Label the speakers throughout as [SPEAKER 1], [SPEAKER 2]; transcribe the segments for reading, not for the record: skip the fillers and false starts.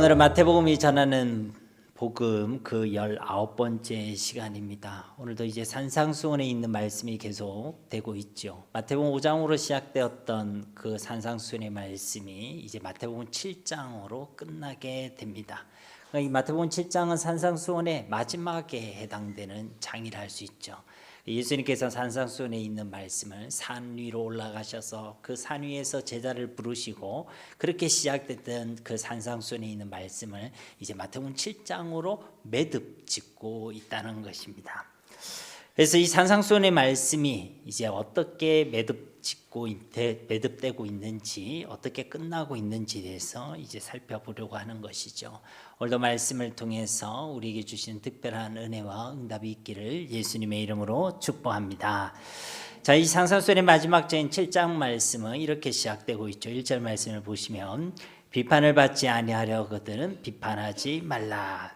[SPEAKER 1] 오늘은 마태복음이 전하는 복음 그 19번째 시간입니다. 오늘도 이제 산상수훈에 있는 말씀이 계속 되고 있죠. 마태복음 5장으로 시작되었던 그 산상수훈의 말씀이 이제 마태복음 7장으로 끝나게 됩니다. 이 마태복음 7장은 산상수훈의 마지막에 해당되는 장이라 할 수 있죠. 예수님께서 산상수훈에 있는 말씀을 산 위로 올라가셔서 그 산 위에서 제자를 부르시고 그렇게 시작됐던 그 산상수훈에 있는 말씀을 이제 마태복음 7장으로 매듭 짓고 있다는 것입니다. 그래서 이 산상수훈의 말씀이 이제 어떻게 매듭되고 있는지, 어떻게 끝나고 있는지에 대해서 이제 살펴보려고 하는 것이죠. 오늘도 말씀을 통해서 우리에게 주시는 특별한 은혜와 응답이 있기를 예수님의 이름으로 축복합니다. 자, 이 산상수훈의 마지막 장인 7장 말씀은 이렇게 시작되고 있죠. 1절 말씀을 보시면 비판을 받지 아니하려거든 비판하지 말라.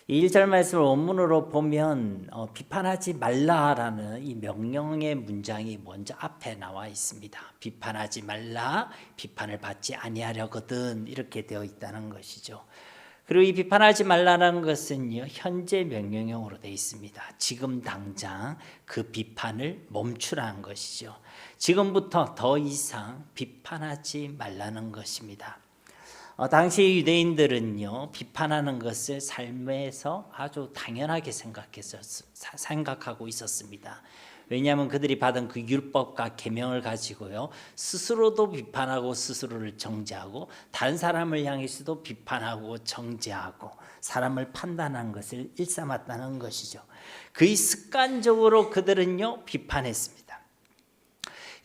[SPEAKER 1] 이 1절 말씀을 원문으로 보면 비판하지 말라라는 이 명령의 문장이 먼저 앞에 나와 있습니다. 비판하지 말라, 비판을 받지 아니하려거든 이렇게 되어 있다는 것이죠. 그리고 이 비판하지 말라는 것은요, 현재 명령형으로 되어 있습니다. 지금 당장 그 비판을 멈추라는 것이죠. 지금부터 더 이상 비판하지 말라는 것입니다. 당시 유대인들은요, 비판하는 것을 삶에서 아주 당연하게 생각하고 있었습니다. 왜냐하면 그들이 받은 그 율법과 계명을 가지고요, 스스로도 비판하고 스스로를 정죄하고 다른 사람을 향해서도 비판하고 정죄하고 사람을 판단하는 것을 일삼았다는 것이죠. 거의 습관적으로 그들은요 비판했습니다.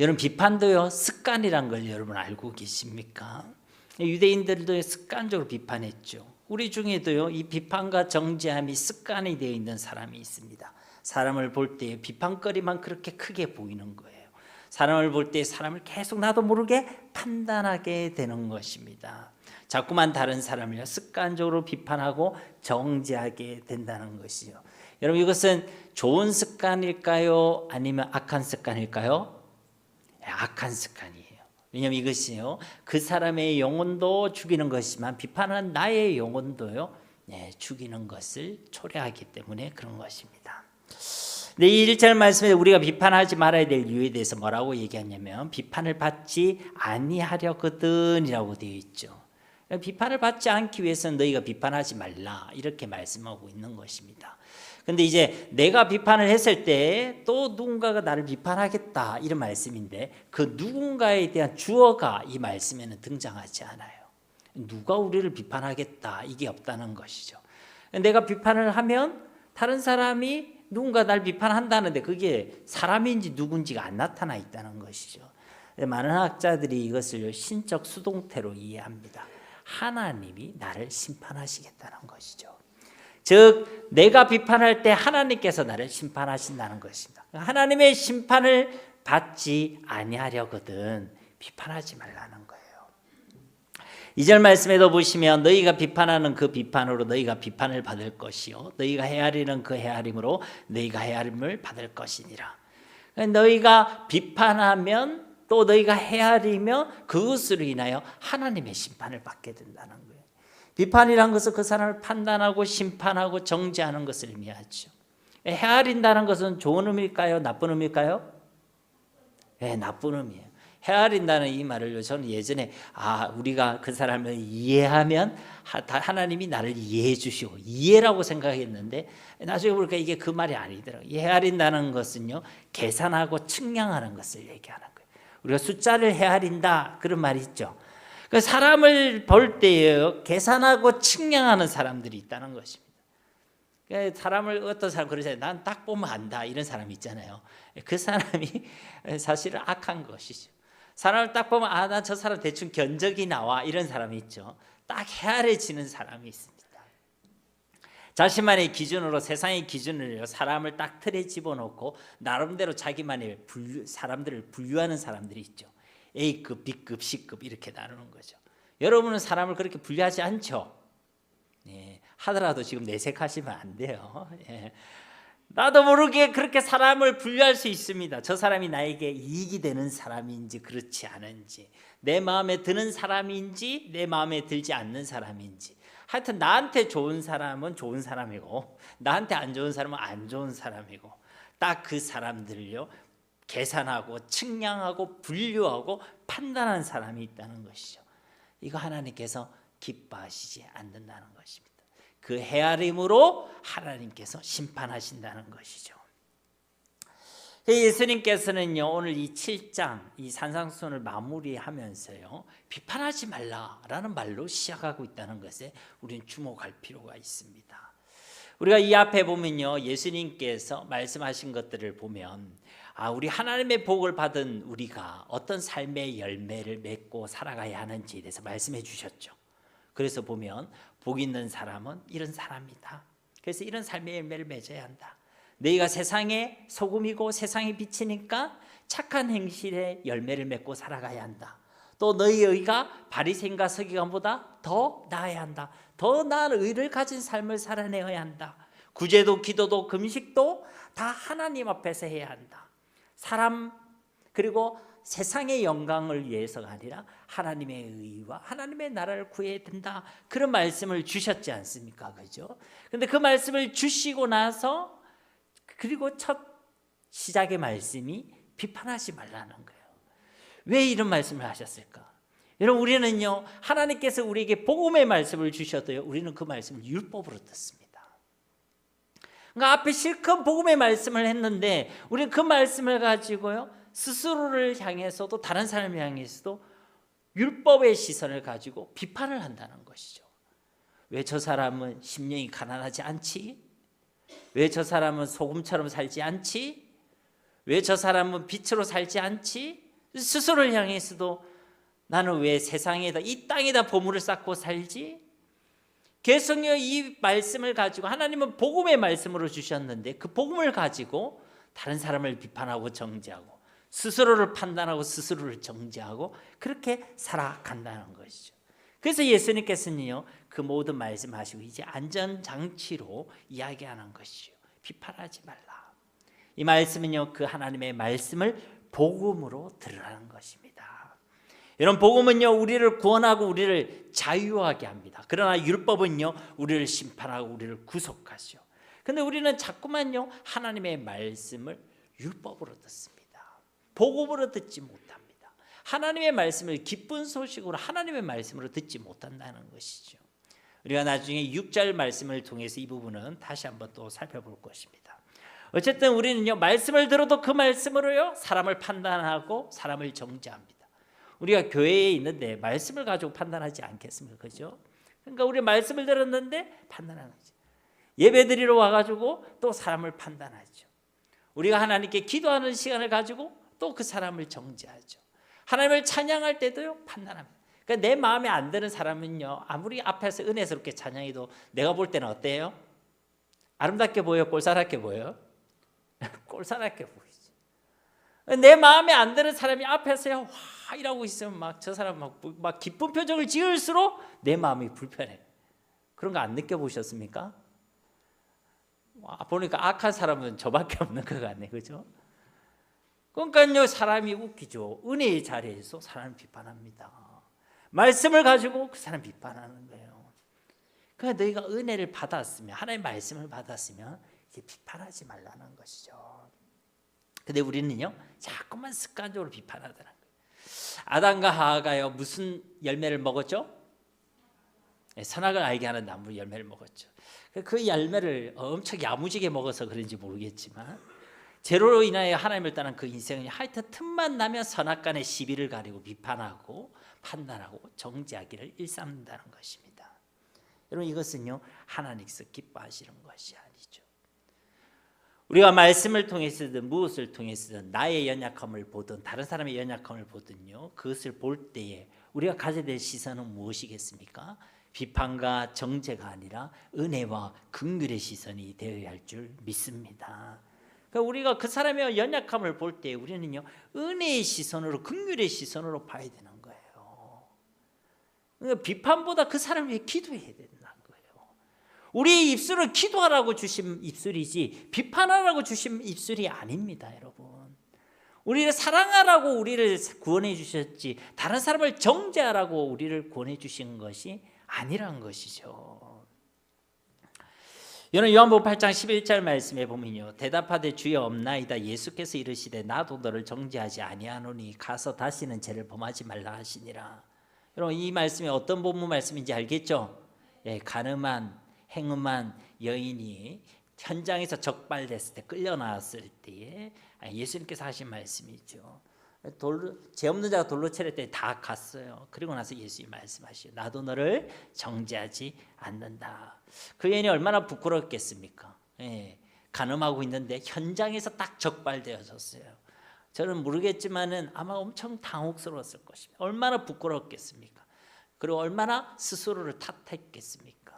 [SPEAKER 1] 여러분, 비판도요 습관이란 걸 여러분 알고 계십니까? 유대인들도 습관적으로 비판했죠. 우리 중에도요, 이 비판과 정죄함이 습관이 되어 있는 사람이 있습니다. 사람을 볼 때 비판거리만 그렇게 크게 보이는 거예요. 사람을 볼 때 사람을 계속 나도 모르게 판단하게 되는 것입니다. 자꾸만 다른 사람을 습관적으로 비판하고 정죄하게 된다는 것이죠. 여러분, 이것은 좋은 습관일까요? 아니면 악한 습관일까요? 악한 습관이에요. 왜냐하면 이것이요, 그 사람의 영혼도 죽이는 것이지만 비판하는 나의 영혼도요, 죽이는 것을 초래하기 때문에 그런 것입니다. 이 1절 말씀에 우리가 비판하지 말아야 될 이유에 대해서 뭐라고 얘기하냐면 비판을 받지 아니하려거든 이라고 되어 있죠. 비판을 받지 않기 위해서는 너희가 비판하지 말라 이렇게 말씀하고 있는 것입니다. 근데 이제 내가 비판을 했을 때 또 누군가가 나를 비판하겠다 이런 말씀인데 그 누군가에 대한 주어가 이 말씀에는 등장하지 않아요. 누가 우리를 비판하겠다 이게 없다는 것이죠. 내가 비판을 하면 다른 사람이 누군가 날 비판한다는데 그게 사람인지 누군지가 안 나타나 있다는 것이죠. 많은 학자들이 이것을 신적 수동태로 이해합니다. 하나님이 나를 심판하시겠다는 것이죠. 즉 내가 비판할 때 하나님께서 나를 심판하신다는 것입니다. 하나님의 심판을 받지 아니하려거든 비판하지 말라는 거예요. 2절 말씀에도 보시면 너희가 비판하는 그 비판으로 너희가 비판을 받을 것이요 너희가 헤아리는 그 헤아림으로 너희가 헤아림을 받을 것이니라. 너희가 비판하면 또 너희가 헤아리면 그것으로 인하여 하나님의 심판을 받게 된다는 거예요. 비판이란 것은 그 사람을 판단하고 심판하고 정죄하는 것을 의미하죠. 헤아린다는 것은 좋은 의미일까요? 나쁜 의미일까요? 나쁜 의미예요. 헤아린다는 이 말을 저는 예전에 우리가 그 사람을 이해하면 하나님이 나를 이해해 주시고 이해라고 생각했는데 나중에 보니까 이게 그 말이 아니더라고요. 헤아린다는 것은요, 계산하고 측량하는 것을 얘기하는 거예요. 우리가 숫자를 헤아린다 그런 말이 있죠. 그 사람을 볼 때요, 계산하고 측량하는 사람들이 있다는 것입니다. 사람을 어떤 사람 그러잖아요. 난 딱 보면 안다 이런 사람이 있잖아요. 그 사람이 사실은 악한 것이죠. 사람을 딱 보면 난 저 사람 대충 견적이 나와 이런 사람이 있죠. 딱 헤아려지는 사람이 있습니다. 자신만의 기준으로 세상의 기준으로 사람을 딱 틀에 집어넣고 나름대로 자기만의 사람들을 분류하는 사람들이 있죠. A급, B급, C급 이렇게 나누는 거죠. 여러분은 사람을 그렇게 분류하지 않죠. 하더라도 지금 내색하시면 안 돼요. 나도 모르게 그렇게 사람을 분류할 수 있습니다. 저 사람이 나에게 이익이 되는 사람인지 그렇지 않은지, 내 마음에 드는 사람인지 내 마음에 들지 않는 사람인지, 하여튼 나한테 좋은 사람은 좋은 사람이고 나한테 안 좋은 사람은 안 좋은 사람이고, 딱 그 사람들을요 계산하고 측량하고 분류하고 판단한 사람이 있다는 것이죠. 이거 하나님께서 기뻐하시지 않는다는 것입니다. 그 헤아림으로 하나님께서 심판하신다는 것이죠. 예수님께서는요 오늘 이 7장 이 산상수훈을 마무리하면서요 비판하지 말라라는 말로 시작하고 있다는 것에 우리는 주목할 필요가 있습니다. 우리가 이 앞에 보면요 예수님께서 말씀하신 것들을 보면 우리 하나님의 복을 받은 우리가 어떤 삶의 열매를 맺고 살아가야 하는지에 대해서 말씀해 주셨죠. 그래서 보면 복 있는 사람은 이런 사람이다. 그래서 이런 삶의 열매를 맺어야 한다. 너희가 세상의 소금이고 세상의 빛이니까 착한 행실의 열매를 맺고 살아가야 한다. 또 너희가 바리새인과 서기관보다 더 나아야 한다. 더 나은 의를 가진 삶을 살아내어야 한다. 구제도 기도도 금식도 다 하나님 앞에서 해야 한다. 사람 그리고 세상의 영광을 위해서가 아니라 하나님의 의와 하나님의 나라를 구해야 된다. 그런 말씀을 주셨지 않습니까? 그죠? 근데 그 말씀을 주시고 나서 그리고 첫 시작의 말씀이 비판하지 말라는 거예요. 왜 이런 말씀을 하셨을까? 여러분 우리는요 하나님께서 우리에게 복음의 말씀을 주셔도요 우리는 그 말씀을 율법으로 듣습니다. 그러니까 앞에 실컷 복음의 말씀을 했는데 우리는 그 말씀을 가지고요 스스로를 향해서도 다른 사람을 향해서도 율법의 시선을 가지고 비판을 한다는 것이죠. 왜 저 사람은 심령이 가난하지 않지? 왜 저 사람은 소금처럼 살지 않지? 왜 저 사람은 빛으로 살지 않지? 스스로를 향해서도 나는 왜 세상에다 이 땅에다 보물을 쌓고 살지? 계속요 이 말씀을 가지고 하나님은 복음의 말씀으로 주셨는데 그 복음을 가지고 다른 사람을 비판하고 정죄하고 스스로를 판단하고 스스로를 정죄하고 그렇게 살아간다는 것이죠. 그래서 예수님께서는요 그 모든 말씀하시고 이제 안전장치로 이야기하는 것이죠. 비판하지 말라. 이 말씀은요 그 하나님의 말씀을 복음으로 들으라는 것입니다. 이런 복음은요 우리를 구원하고 우리를 자유하게 합니다. 그러나 율법은요 우리를 심판하고 우리를 구속하죠. 근데 우리는 자꾸만요 하나님의 말씀을 율법으로 듣습니다. 복음으로 듣지 못합니다. 하나님의 말씀을 기쁜 소식으로 하나님의 말씀으로 듣지 못한다는 것이죠. 우리가 나중에 6절 말씀을 통해서 이 부분은 다시 한번 또 살펴볼 것입니다. 어쨌든 우리는요 말씀을 들어도 그 말씀으로요 사람을 판단하고 사람을 정죄합니다. 우리가 교회에 있는데 말씀을 가지고 판단하지 않겠습니까? 그죠? 그러니까 우리 말씀을 들었는데 판단하는 거죠. 예배드리러 와가지고 또 사람을 판단하죠. 우리가 하나님께 기도하는 시간을 가지고 또 그 사람을 정죄하죠. 하나님을 찬양할 때도요 판단합니다. 그러니까 내 마음에 안 드는 사람은요 아무리 앞에서 은혜스럽게 찬양해도 내가 볼 때는 어때요? 아름답게 보여요? 꼴사납게 보여요? 꼴사납게 보이죠. 내 마음에 안 드는 사람이 앞에서요 와 이러고 있으면 막 저 사람 막 기쁜 표정을 지을수록 내 마음이 불편해. 그런 거 안 느껴보셨습니까? 보니까 악한 사람은 저밖에 없는 것 같네, 그죠? 그러니까요 사람이 웃기죠. 은혜의 자리에서 사람을 비판합니다. 말씀을 가지고 그 사람 비판하는 거예요. 그러니까 너희가 은혜를 받았으면 하나님의 말씀을 받았으면 이제 비판하지 말라는 것이죠. 근데 우리는요 자꾸만 습관적으로 비판하더라는 거예요. 아담과 하와가요 무슨 열매를 먹었죠? 선악을 알게 하는 나무 열매를 먹었죠. 그 열매를 엄청 야무지게 먹어서 그런지 모르겠지만 죄로 인하여 하나님을 떠난 그 인생은 하여튼 틈만 나면 선악간의 시비를 가리고 비판하고 판단하고 정죄하기를 일삼는다는 것입니다. 여러분 이것은요 하나님께서 기뻐하시는 것이 아니죠. 우리가 말씀을 통해서든 무엇을 통해서든 나의 연약함을 보든 다른 사람의 연약함을 보든요 그것을 볼 때에 우리가 가져야 될 시선은 무엇이겠습니까? 비판과 정죄가 아니라 은혜와 긍휼의 시선이 되어야 할 줄 믿습니다. 그러니까 우리가 그 사람의 연약함을 볼 때 우리는요 은혜의 시선으로 긍휼의 시선으로 봐야 되는 거예요. 그러니까 비판보다 그 사람을 위해 기도해야 된다는 거예요. 우리 입술은 기도하라고 주신 입술이지 비판하라고 주신 입술이 아닙니다, 여러분. 우리를 사랑하라고 우리를 구원해 주셨지 다른 사람을 정죄하라고 우리를 구원해 주신 것이 아니란 것이죠. 여러분 요한복음 8장 11절 말씀에 보면요, 대답하되 주여 없나이다. 예수께서 이르시되 나도 너를 정죄하지 아니하노니 가서 다시는 죄를 범하지 말라 하시니라. 여러분 이 말씀이 어떤 본문 말씀인지 알겠죠? 예, 가늠한 행음한 여인이 현장에서 적발됐을 때 끌려 나왔을 때에 예수님께서 하신 말씀이죠. 죄 없는 자가 돌로 채를 때 다 갔어요. 그리고 나서 예수님이 말씀하시죠. 나도 너를 정죄하지 않는다. 그 여인이 얼마나 부끄럽겠습니까? 예, 간음하고 있는데 현장에서 딱 적발되어졌어요. 저는 모르겠지만은 아마 엄청 당혹스러웠을 것입니다. 얼마나 부끄럽겠습니까? 그리고 얼마나 스스로를 탓했겠습니까?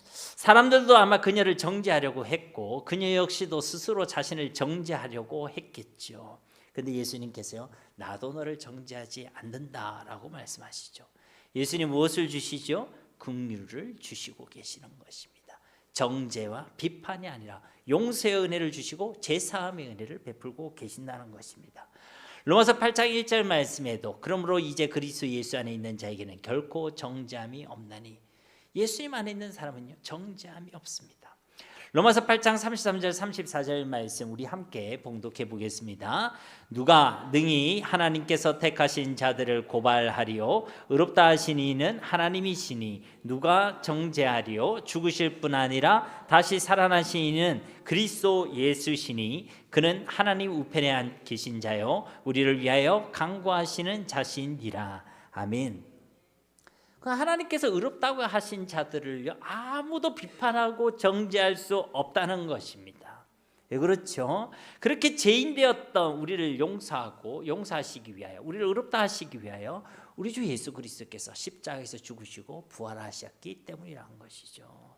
[SPEAKER 1] 사람들도 아마 그녀를 정죄하려고 했고 그녀 역시도 스스로 자신을 정죄하려고 했겠죠. 그런데 예수님께서요, 나도 너를 정죄하지 않는다라고 말씀하시죠. 예수님 무엇을 주시죠? 긍휼을 주시고 계시는 것입니다. 정죄와 비판이 아니라 용서의 은혜를 주시고 제사함의 은혜를 베풀고 계신다는 것입니다. 로마서 8장 1절 말씀에도 그러므로 이제 그리스도 예수 안에 있는 자에게는 결코 정죄함이 없나니, 예수님 안에 있는 사람은요 정죄함이 없습니다. 로마서 8장 33절 34절 말씀 우리 함께 봉독해 보겠습니다. 누가 능히 하나님께서 택하신 자들을 고발하리요? 의롭다 하신 이는 하나님이시니 누가 정죄하리요? 죽으실 뿐 아니라 다시 살아나신 이는 그리스도 예수시니 그는 하나님 우편에 계신 자요 우리를 위하여 간구하시는 자신이라. 아멘. 하나님께서 의롭다고 하신 자들을 아무도 비판하고 정죄할 수 없다는 것입니다. 왜 그렇죠? 그렇게 죄인 되었던 우리를 용서하시기 위하여, 우리를 의롭다 하시기 위하여 우리 주 예수 그리스도께서 십자가에서 죽으시고 부활하셨기 때문이라는 것이죠.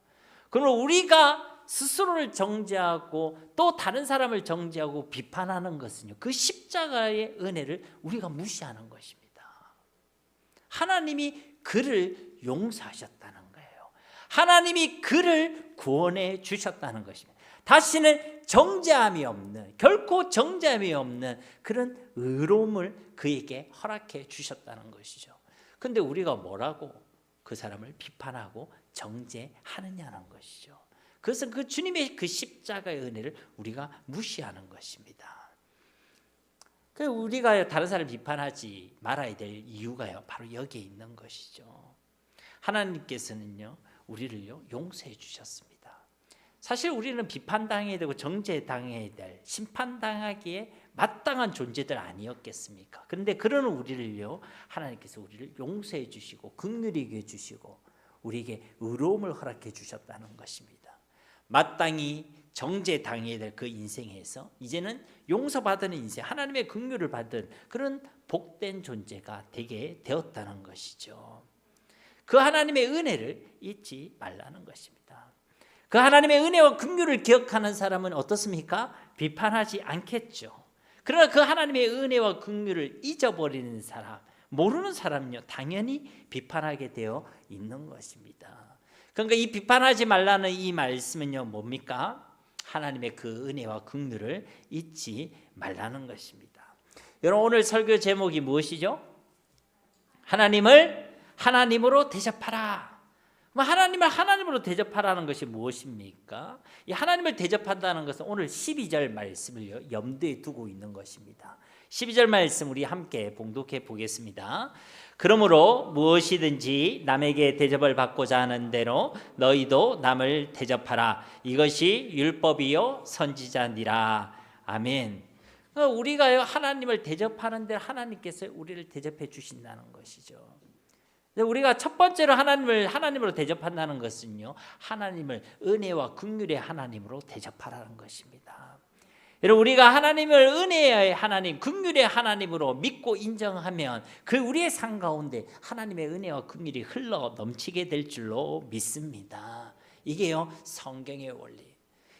[SPEAKER 1] 그러면 우리가 스스로를 정죄하고 또 다른 사람을 정죄하고 비판하는 것은요, 그 십자가의 은혜를 우리가 무시하는 것입니다. 하나님이 그를 용서하셨다는 거예요. 하나님이 그를 구원해 주셨다는 것입니다. 다시는 정죄함이 없는, 결코 정죄함이 없는 그런 의로움을 그에게 허락해 주셨다는 것이죠. 그런데 우리가 뭐라고 그 사람을 비판하고 정죄하느냐는 것이죠. 그것은 그 주님의 그 십자가의 은혜를 우리가 무시하는 것입니다. 우리가 다른 사람을 비판하지 말아야 될 이유가요, 바로 여기에 있는 것이죠. 하나님께서는요, 우리를요 용서해 주셨습니다. 사실 우리는 비판당해야 되고 정죄당해야 될, 심판당하기에 마땅한 존재들 아니었겠습니까? 그런데 그런 우리를요, 하나님께서 우리를 용서해 주시고 긍휼히 여겨 주시고 우리에게 의로움을 허락해 주셨다는 것입니다. 마땅히 정죄당해야 될 그 인생에서 이제는 용서받은 인생, 하나님의 긍휼을 받은 그런 복된 존재가 되게 되었다는 것이죠. 그 하나님의 은혜를 잊지 말라는 것입니다. 그 하나님의 은혜와 긍휼을 기억하는 사람은 어떻습니까? 비판하지 않겠죠. 그러나 그 하나님의 은혜와 긍휼을 잊어버리는 사람, 모르는 사람은요 당연히 비판하게 되어 있는 것입니다. 그러니까 이 비판하지 말라는 이 말씀은요 뭡니까? 하나님의 그 은혜와 긍휼을 잊지 말라는 것입니다. 여러분 오늘 설교 제목이 무엇이죠? 하나님을 하나님으로 대접하라. 하나님을 하나님으로 대접하라는 것이 무엇입니까? 이 하나님을 대접한다는 것은 오늘 12절 말씀을 염두에 두고 있는 것입니다. 12절 말씀 우리 함께 봉독해 보겠습니다. 그러므로 무엇이든지 남에게 대접을 받고자 하는 대로 너희도 남을 대접하라. 이것이 율법이요 선지자니라. 아멘. 우리가 하나님을 대접하는 대로 하나님께서 우리를 대접해 주신다는 것이죠. 우리가 첫 번째로 하나님으로 대접한다는 것은요, 하나님을 은혜와 긍휼의 하나님으로 대접하라는 것입니다. 여러분 우리가 하나님을 은혜의 하나님, 긍휼의 하나님으로 믿고 인정하면 그 우리의 삶 가운데 하나님의 은혜와 긍휼이 흘러 넘치게 될 줄로 믿습니다. 이게요 성경의 원리.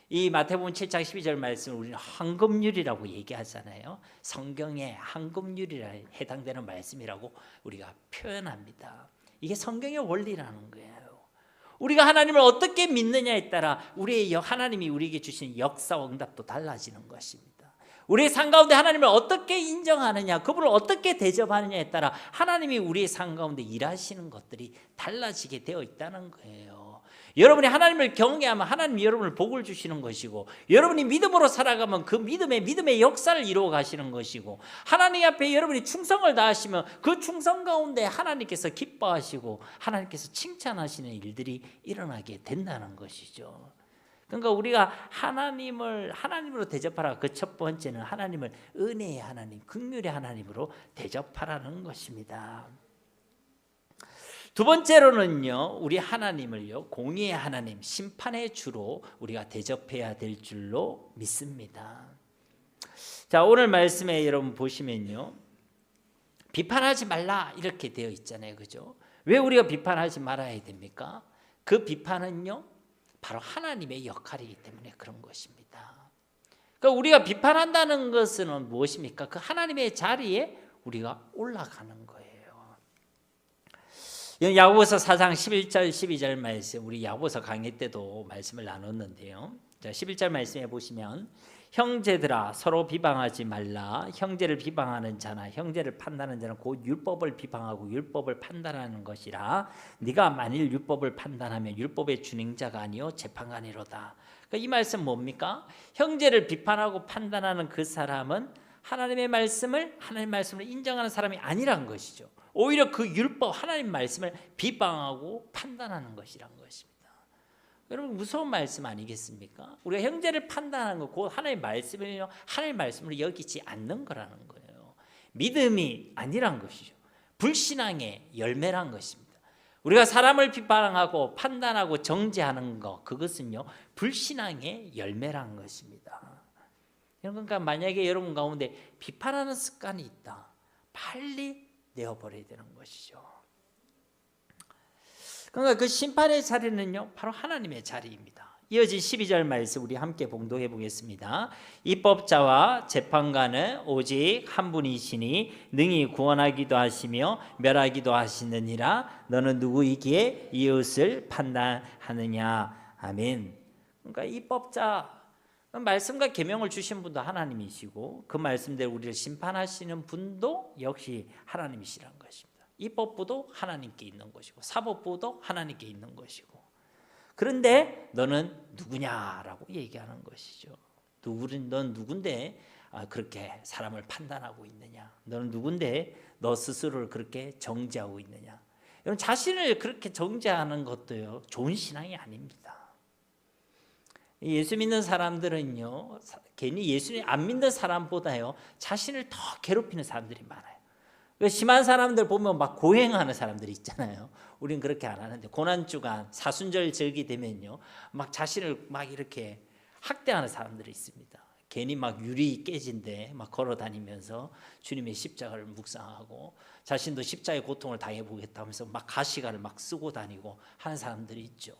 [SPEAKER 1] 이 마태복음 7장 12절 말씀을 우리는 황금률이라고 얘기하잖아요. 성경의 황금률이에 해당되는 말씀이라고 우리가 표현합니다. 이게 성경의 원리라는 거예요. 우리가 하나님을 어떻게 믿느냐에 따라 하나님이 우리에게 주신 역사와 응답도 달라지는 것입니다. 우리의 삶 가운데 하나님을 어떻게 인정하느냐, 그분을 어떻게 대접하느냐에 따라 하나님이 우리의 삶 가운데 일하시는 것들이 달라지게 되어 있다는 거예요. 여러분이 하나님을 경외하면 하나님이 여러분을 복을 주시는 것이고, 여러분이 믿음으로 살아가면 그 믿음의 역사를 이루어 가시는 것이고, 하나님 앞에 여러분이 충성을 다하시면 그 충성 가운데 하나님께서 기뻐하시고 하나님께서 칭찬하시는 일들이 일어나게 된다는 것이죠. 그러니까 우리가 하나님으로 대접하라. 그 첫 번째는 하나님을 은혜의 하나님, 긍휼의 하나님으로 대접하라는 것입니다. 두 번째로는요, 우리 하나님을요, 공의의 하나님, 심판의 주로 우리가 대접해야 될 줄로 믿습니다. 자, 오늘 말씀에 여러분 보시면요, 비판하지 말라 이렇게 되어 있잖아요, 그죠? 왜 우리가 비판하지 말아야 됩니까? 그 비판은요, 바로 하나님의 역할이기 때문에 그런 것입니다. 그러니까 우리가 비판한다는 것은 무엇입니까? 그 하나님의 자리에 우리가 올라가는 거예요. 야고보서 4장 11절 12절 말씀, 우리 야고보서 강의 때도 말씀을 나눴는데요. 자, 11절 말씀에 보시면, 형제들아 서로 비방하지 말라. 형제를 비방하는 자나 형제를 판단하는 자는 곧 율법을 비방하고 율법을 판단하는 것이라. 네가 만일 율법을 판단하면 율법의 준행자가 아니요 재판관이로다. 그러니까 이 말씀 뭡니까? 형제를 비판하고 판단하는 그 사람은 하나님의 말씀을 인정하는 사람이 아니란 것이죠. 오히려 그 율법, 하나님 말씀을 비방하고 판단하는 것이란 것입니다. 여러분, 무서운 말씀 아니겠습니까? 우리가 형제를 판단하는 거, 곧 하나님의 말씀을요, 하나님의 말씀으로 여기지 않는 거라는 거예요. 믿음이 아니란 것이죠. 불신앙의 열매란 것입니다. 우리가 사람을 비판하고 판단하고 정죄하는 것, 그것은요, 불신앙의 열매란 것입니다. 그러니까 만약에 여러분 가운데 비판하는 습관이 있다, 빨리 내어버려야 되는 것이죠. 그러니까 그 심판의 자리는요, 바로 하나님의 자리입니다. 이어진 12절 말씀 우리 함께 봉독해 보겠습니다. 입법자와 재판관은 오직 한 분이시니 능히 구원하기도 하시며 멸하기도 하시느니라. 너는 누구이기에 이웃을 판단하느냐. 아멘. 그러니까 입법자, 말씀과 계명을 주신 분도 하나님이시고, 그 말씀대로 우리를 심판하시는 분도 역시 하나님이시란 것입니다. 입법부도 하나님께 있는 것이고 사법부도 하나님께 있는 것이고, 그런데 너는 누구냐라고 얘기하는 것이죠. 넌 누군데 그렇게 사람을 판단하고 있느냐? 너는 누군데 너 스스로를 그렇게 정죄하고 있느냐? 여러분, 자신을 그렇게 정죄하는 것도요, 좋은 신앙이 아닙니다. 예수 믿는 사람들은요, 괜히 예수님 안 믿는 사람보다요, 자신을 더 괴롭히는 사람들이 많아요. 심한 사람들 보면 막 고행하는 사람들이 있잖아요. 우리는 그렇게 안 하는데, 고난주간 사순절 절기 되면요, 막 자신을 막 이렇게 학대하는 사람들이 있습니다. 괜히 막 유리 깨진데 막 걸어 다니면서 주님의 십자가를 묵상하고 자신도 십자가의 고통을 당해보겠다면서 막 가시관을 막 쓰고 다니고 하는 사람들이 있죠.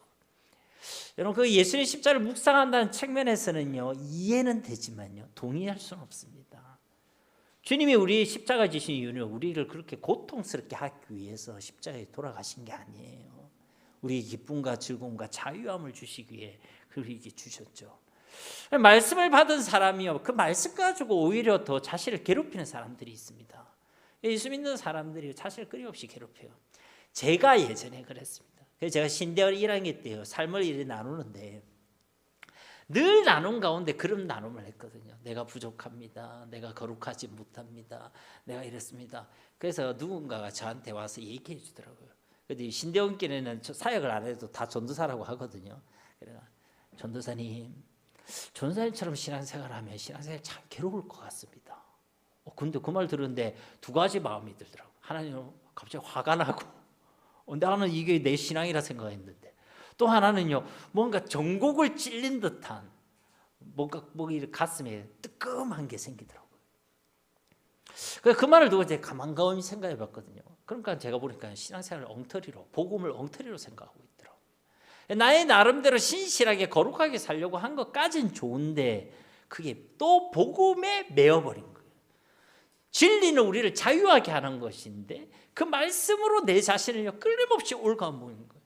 [SPEAKER 1] 여러분, 그 예수님의 십자가를 묵상한다는 측면에서는요, 이해는 되지만요, 동의할 수는 없습니다. 주님이 우리 십자가 지신 이유는 우리를 그렇게 고통스럽게 하기 위해서 십자가에 돌아가신 게 아니에요. 우리의 기쁨과 즐거움과 자유함을 주시기 위해 그렇게 주셨죠. 말씀을 받은 사람이요, 그 말씀 가지고 오히려 더 자신을 괴롭히는 사람들이 있습니다. 예수 믿는 사람들이 자신을 끊임없이 괴롭혀요. 제가 예전에 그랬습니다. 그래서 제가 신대원 1학년 때요, 삶을 이렇게 나누는데 늘 나눔 가운데 그런 나눔을 했거든요. 내가 부족합니다. 내가 거룩하지 못합니다. 내가 이랬습니다. 그래서 누군가가 저한테 와서 얘기해 주더라고요. 근데 신대원길에는 사역을 안 해도 다 전도사라고 하거든요. 그래서 전도사님, 전도사님처럼 신앙생활을 하면 신앙생활 참 괴로울 것 같습니다. 근데 그 말 들었는데 두 가지 마음이 들더라고요. 하나는 갑자기 화가 나고, 나는 이게 내 신앙이라 생각했는데, 또 하나는요, 뭔가 전곡을 찔린 듯한 뭔가 가슴에 뜨끔한 게 생기더라고요. 그 말을 두고 제가 가만가만히 생각해 봤거든요. 그러니까 제가 보니까 신앙생활을 엉터리로, 복음을 엉터리로 생각하고 있더라고요. 나의 나름대로 신실하게 거룩하게 살려고 한 것까지는 좋은데 그게 또 복음에 매어버린 거예요. 진리는 우리를 자유하게 하는 것인데 그 말씀으로 내 자신을 끊임없이 올가매는 거예요.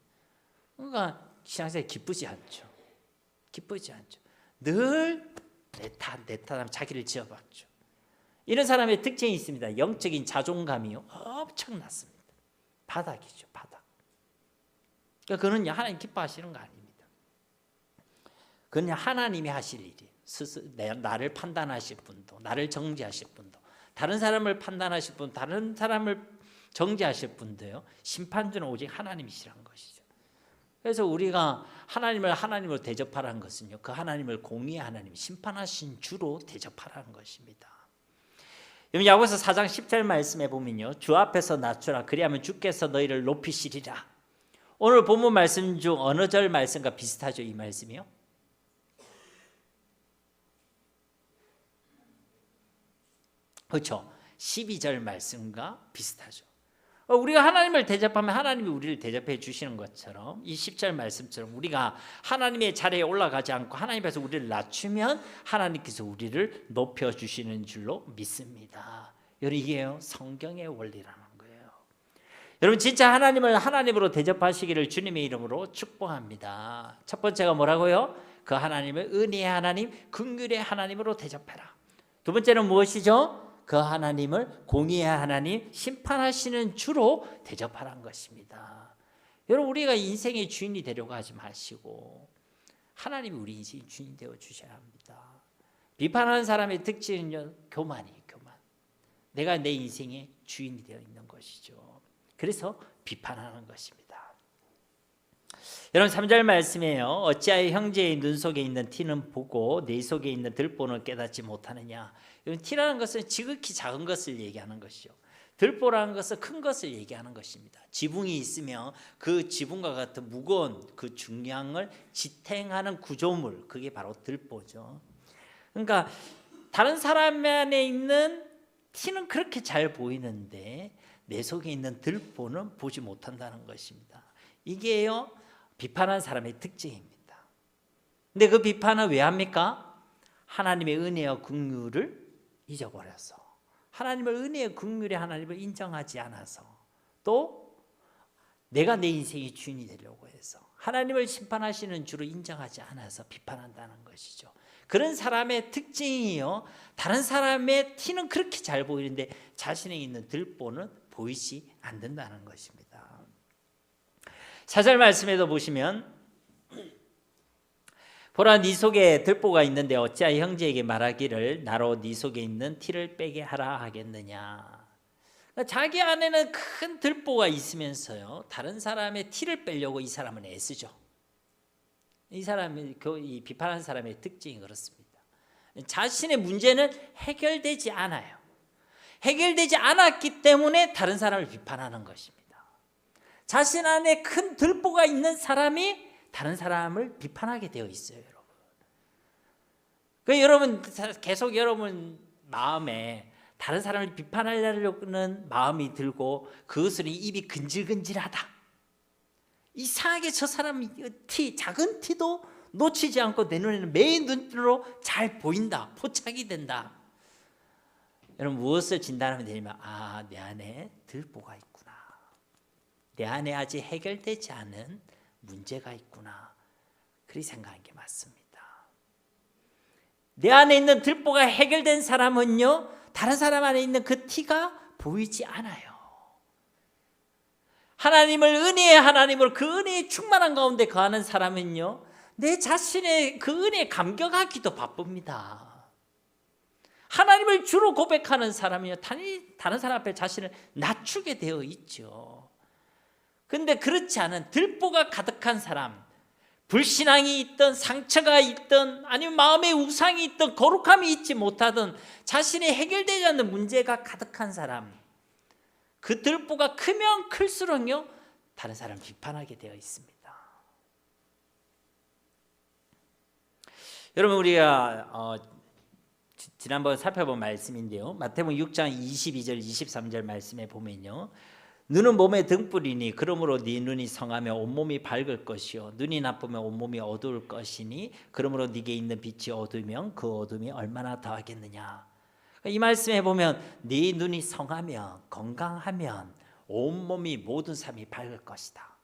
[SPEAKER 1] 그러니까 신앙생활 기쁘지 않죠. 기쁘지 않죠. 늘 내 탓하면 자기를 지어봤죠. 이런 사람의 특징이 있습니다. 영적인 자존감이요 엄청났습니다. 바닥이죠, 바닥. 그러니까 그는 하나님 기뻐하시는 거 아닙니다. 그는 하나님이 하실 일이에요. 스스로 나를 판단하실 분도, 나를 정죄하실 분도, 다른 사람을 판단하실 분, 다른 사람을 정죄하실 분도요. 심판주는 오직 하나님이시라는 것이죠. 그래서 우리가 하나님을 하나님으로 대접하라는 것은요, 그 하나님을 공의의 하나님, 심판하신 주로 대접하라는 것입니다. 야고보서 4장 10절 말씀에 보면요, 주 앞에서 낮추라. 그리하면 주께서 너희를 높이시리라. 오늘 본문 말씀 중 어느 절 말씀과 비슷하죠? 이 말씀이요. 그렇죠. 12절 말씀과 비슷하죠. 우리가 하나님을 대접하면 하나님이 우리를 대접해 주시는 것처럼 이 10절 말씀처럼 우리가 하나님의 자리에 올라가지 않고 하나님 앞에서 우리를 낮추면 하나님께서 우리를 높여주시는 줄로 믿습니다. 여러분, 이게 성경의 원리라는 거예요. 여러분, 진짜 하나님을 하나님으로 대접하시기를 주님의 이름으로 축복합니다. 첫 번째가 뭐라고요? 그 하나님을 은혜의 하나님, 긍휼의 하나님으로 대접해라. 두 번째는 무엇이죠? 그 하나님을 공의의 하나님, 심판하시는 주로 대접하라는 것입니다. 여러분, 우리가 인생의 주인이 되려고 하지 마시고 하나님이 우리 인생의 주인 되어 주셔야 합니다. 비판하는 사람의 특징은요, 교만이에요. 교만. 내가 내 인생의 주인이 되어 있는 것이죠. 그래서 비판하는 것입니다. 여러분, 3절 말씀이에요. 어찌하여 형제의 눈 속에 있는 티는 보고 내 속에 있는 들보는 깨닫지 못하느냐. 티라는 것은 지극히 작은 것을 얘기하는 것이죠. 들보라는 것은 큰 것을 얘기하는 것입니다. 지붕이 있으면 그 지붕과 같은 무거운 그 중량을 지탱하는 구조물, 그게 바로 들보죠. 그러니까 다른 사람 안에 있는 티는 그렇게 잘 보이는데 내 속에 있는 들보는 보지 못한다는 것입니다. 이게요, 비판한 사람의 특징입니다. 근데 그 비판은 왜 합니까? 하나님의 은혜와 긍휼을 잊어버려서, 하나님을 은혜의 긍휼의 하나님을 인정하지 않아서, 또 내가 내 인생의 주인이 되려고 해서 하나님을 심판하시는 주로 인정하지 않아서 비판한다는 것이죠. 그런 사람의 특징이요, 다른 사람의 티는 그렇게 잘 보이는데 자신에 있는 들보는 보이지 않는다는 것입니다. 4절 말씀에도 보시면 보라, 네 속에 들보가 있는데 어찌하여 형제에게 말하기를 나로 네 속에 있는 티를 빼게 하라 하겠느냐. 자기 안에는 큰 들보가 있으면서요, 다른 사람의 티를 빼려고 이 사람은 애쓰죠. 이 사람이, 이 비판하는 사람의 특징이 그렇습니다. 자신의 문제는 해결되지 않아요. 해결되지 않았기 때문에 다른 사람을 비판하는 것입니다. 자신 안에 큰 들보가 있는 사람이 다른 사람을 비판하게 되어 있어요, 여러분. 그 여러분 계속 여러분 마음에 다른 사람을 비판하려는 마음이 들고 그것으로 입이 근질근질하다. 이상하게 저 사람 티, 작은 티도 놓치지 않고 내 눈에는 매일 눈으로 잘 보인다, 포착이 된다. 여러분, 무엇을 진단하면 되냐면, 내 안에 들보가 있구나. 내 안에 아직 해결되지 않은 문제가 있구나. 그렇게 생각하는 게 맞습니다. 내 안에 있는 들보가 해결된 사람은요, 다른 사람 안에 있는 그 티가 보이지 않아요. 하나님을 은혜의 하나님으로 그 은혜에 충만한 가운데 거하는 사람은요, 내 자신의 그 은혜에 감격하기도 바쁩니다. 하나님을 주로 고백하는 사람이요, 다른 사람 앞에 자신을 낮추게 되어 있죠. 그런데 그렇지 않은 들보가 가득한 사람, 불신앙이 있든 상처가 있든 아니면 마음에 우상이 있든 거룩함이 있지 못하든 자신이 해결되지 않는 문제가 가득한 사람, 그 들보가 크면 클수록요, 다른 사람을 비판하게 되어 있습니다. 여러분, 우리가 지난번 살펴본 말씀인데요, 마태복음 6장 22절 23절 말씀에 보면요, 눈은 몸의 등불이니 그러므로 네 눈이 성하며 온몸이 밝을 것이요 눈이 나쁘면 온몸이 어두울 것이니 그러므로 네게 있는 빛이 어두우면 그 어둠이 얼마나 더하겠느냐. 이 말씀에 보면 네 눈이 성하면, 건강하면 온몸이 모든 삶이 밝을 것이다.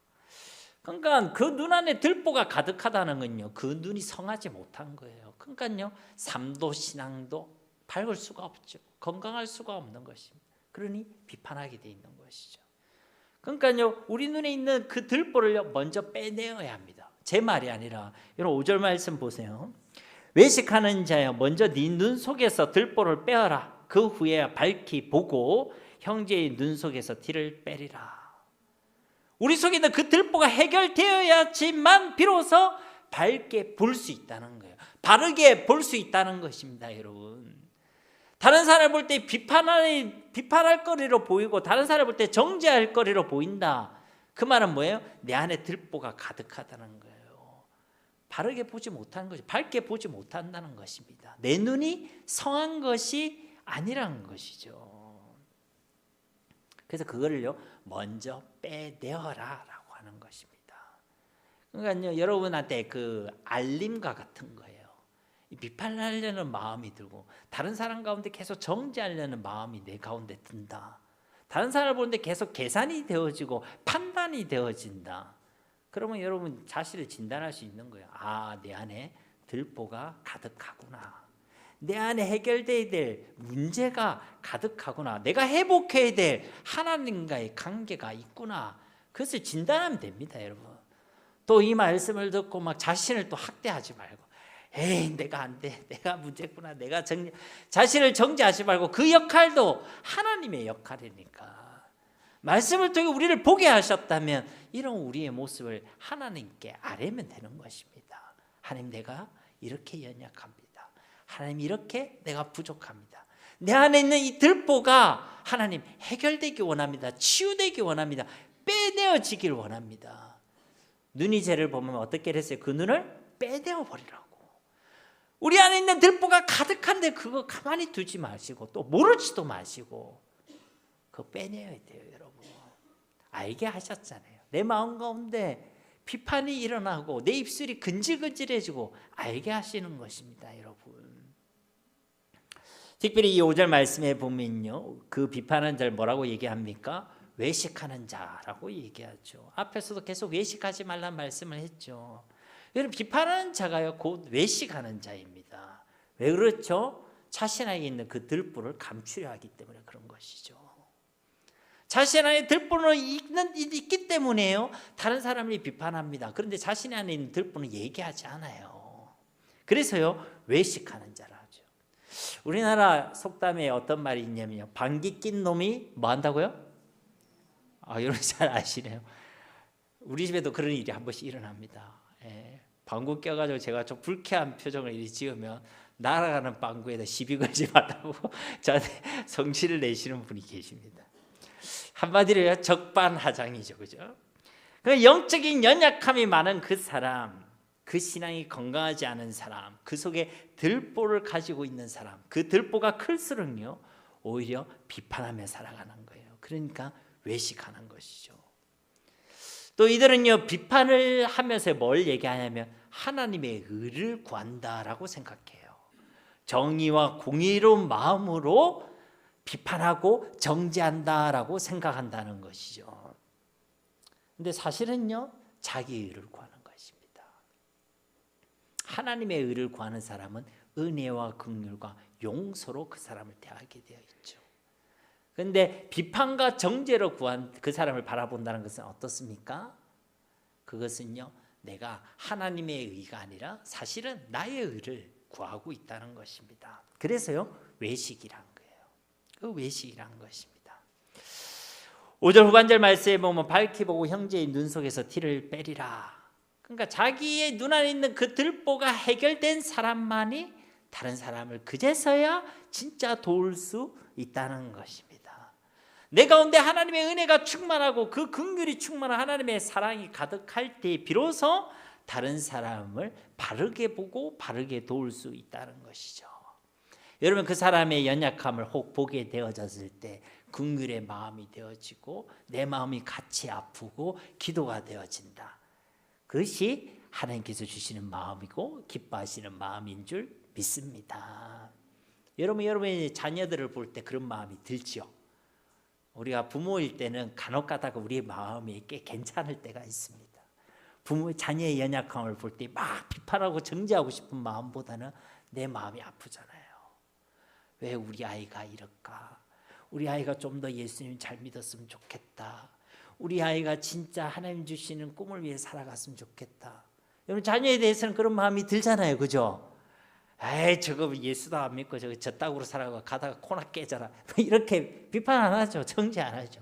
[SPEAKER 1] 그러니까 그 눈 안에 들보가 가득하다는 건요, 그 눈이 성하지 못한 거예요. 그러니까요, 삶도 신앙도 밝을 수가 없죠. 건강할 수가 없는 것입니다. 그러니 비판하게 돼 있는 것이죠. 그러니까요, 우리 눈에 있는 그 들보를 먼저 빼내어야 합니다. 제 말이 아니라 여러분 5절 말씀 보세요. 외식하는 자여, 먼저 네 눈 속에서 들보를 빼어라. 그 후에 밝히 보고 형제의 눈 속에서 티를 빼리라. 우리 속에 있는 그 들보가 해결되어야지만 비로소 밝게 볼 수 있다는 거예요. 바르게 볼 수 있다는 것입니다, 여러분. 다른 사람을 볼 때 비판할 거리로 보이고 다른 사람을 볼 때 정죄할 거리로 보인다. 그 말은 뭐예요? 내 안에 들보가 가득하다는 거예요. 바르게 보지 못하는 것이, 밝게 보지 못한다는 것입니다. 내 눈이 성한 것이 아니라는 것이죠. 그래서 그거를요, 먼저 빼내어라라고 하는 것입니다. 그러니까요, 여러분한테 그 알림과 같은 거예요. 비판하려는 마음이 들고 다른 사람 가운데 계속 정죄하려는 마음이 내 가운데 든다. 다른 사람을 보는데 계속 계산이 되어지고 판단이 되어진다. 그러면 여러분 자신을 진단할 수 있는 거예요. 아, 내 안에 들보가 가득하구나. 내 안에 해결돼야 될 문제가 가득하구나. 내가 회복해야 될 하나님과의 관계가 있구나. 그것을 진단하면 됩니다, 여러분. 또 이 말씀을 듣고 막 자신을 또 학대하지 말고, 에이, 내가 안 돼, 내가 문제구나, 내가 자신을 정죄하지 말고, 그 역할도 하나님의 역할이니까. 말씀을 통해 우리를 보게 하셨다면 이런 우리의 모습을 하나님께 아뢰면 되는 것입니다. 하나님, 내가 이렇게 연약합니다. 하나님, 이렇게 내가 부족합니다. 내 안에 있는 이 들보가 하나님 해결되기 원합니다. 치유되기 원합니다. 빼내어지길 원합니다. 눈이 죄를 보면 어떻게 했어요? 그 눈을 빼내어 버리라고. 우리 안에 있는 들보가 가득한데 그거 가만히 두지 마시고 또 모르지도 마시고 그거 빼내야 돼요, 여러분. 알게 하셨잖아요. 내 마음 가운데 비판이 일어나고 내 입술이 근질근질해지고 알게 하시는 것입니다, 여러분. 특별히 이 5절 말씀에 보면요, 그 비판하는 자를 뭐라고 얘기합니까? 외식하는 자라고 얘기하죠. 앞에서도 계속 외식하지 말라는 말씀을 했죠. 여러분, 비판하는 자가요, 곧 외식하는 자입니다. 왜 그렇죠? 자신 안에 있는 그 들보를 감추려 하기 때문에 그런 것이죠. 자신 안에 들보는 있기 때문에요, 다른 사람이 비판합니다. 그런데 자신 안에 있는 들보는 얘기하지 않아요. 그래서요, 외식하는 자라 하죠. 우리나라 속담에 어떤 말이 있냐면요, 방귀 낀 놈이 뭐 한다고요? 여러분 잘 아시네요. 우리 집에도 그런 일이 한 번씩 일어납니다. 방구 껴가지고 제가 좀 불쾌한 표정을 이렇게 지으면 날아가는 방구에다 시비 걸지 말라고 저한테 성질을 내시는 분이 계십니다. 한마디로 적반하장이죠, 그죠? 그 영적인 연약함이 많은 그 사람, 그 신앙이 건강하지 않은 사람, 그 속에 들보를 가지고 있는 사람, 그 들보가 클수록요, 오히려 비판하며 살아가는 거예요. 그러니까 외식하는 것이죠. 또 이들은요, 비판을 하면서 뭘 얘기하냐면 하나님의 의를 구한다라고 생각해요. 정의와 공의로운 마음으로 비판하고 정죄한다라고 생각한다는 것이죠. 근데 사실은요, 자기 의를 구하는 것입니다. 하나님의 의를 구하는 사람은 은혜와 긍휼과 용서로 그 사람을 대하게 되어 있죠. 그런데 비판과 정죄로 구한 그 사람을 바라본다는 것은 어떻습니까? 그것은요, 내가 하나님의 의가 아니라 사실은 나의 의를 구하고 있다는 것입니다. 그래서요, 외식이란 거예요. 그 외식이란 것입니다. 5절 후반절 말씀에 보면 밝히 보고 형제의 눈 속에서 티를 빼리라. 그러니까 자기의 눈 안에 있는 그 들보가 해결된 사람만이 다른 사람을 그제서야 진짜 도울 수 있다는 것입니다. 내 가운데 하나님의 은혜가 충만하고 그 긍휼이 충만한 하나님의 사랑이 가득할 때 비로소 다른 사람을 바르게 보고 바르게 도울 수 있다는 것이죠. 여러분, 그 사람의 연약함을 혹 보게 되어졌을 때 긍휼의 마음이 되어지고 내 마음이 같이 아프고 기도가 되어진다. 그것이 하나님께서 주시는 마음이고 기뻐하시는 마음인 줄 믿습니다. 여러분의 자녀들을 볼 때 그런 마음이 들지요. 우리가 부모일 때는 간혹 가다가 우리의 마음이 꽤 괜찮을 때가 있습니다. 부모 자녀의 연약함을 볼 때 막 비판하고 정죄하고 싶은 마음보다는 내 마음이 아프잖아요. 왜 우리 아이가 이럴까? 우리 아이가 좀 더 예수님 잘 믿었으면 좋겠다. 우리 아이가 진짜 하나님 주시는 꿈을 위해 살아갔으면 좋겠다. 여러분 자녀에 대해서는 그런 마음이 들잖아요, 그죠? 에이 저거 예수도 안 믿고 저 땅으로 살아가 가다가 코나 깨져라 이렇게 비판 안 하죠. 정죄 안 하죠.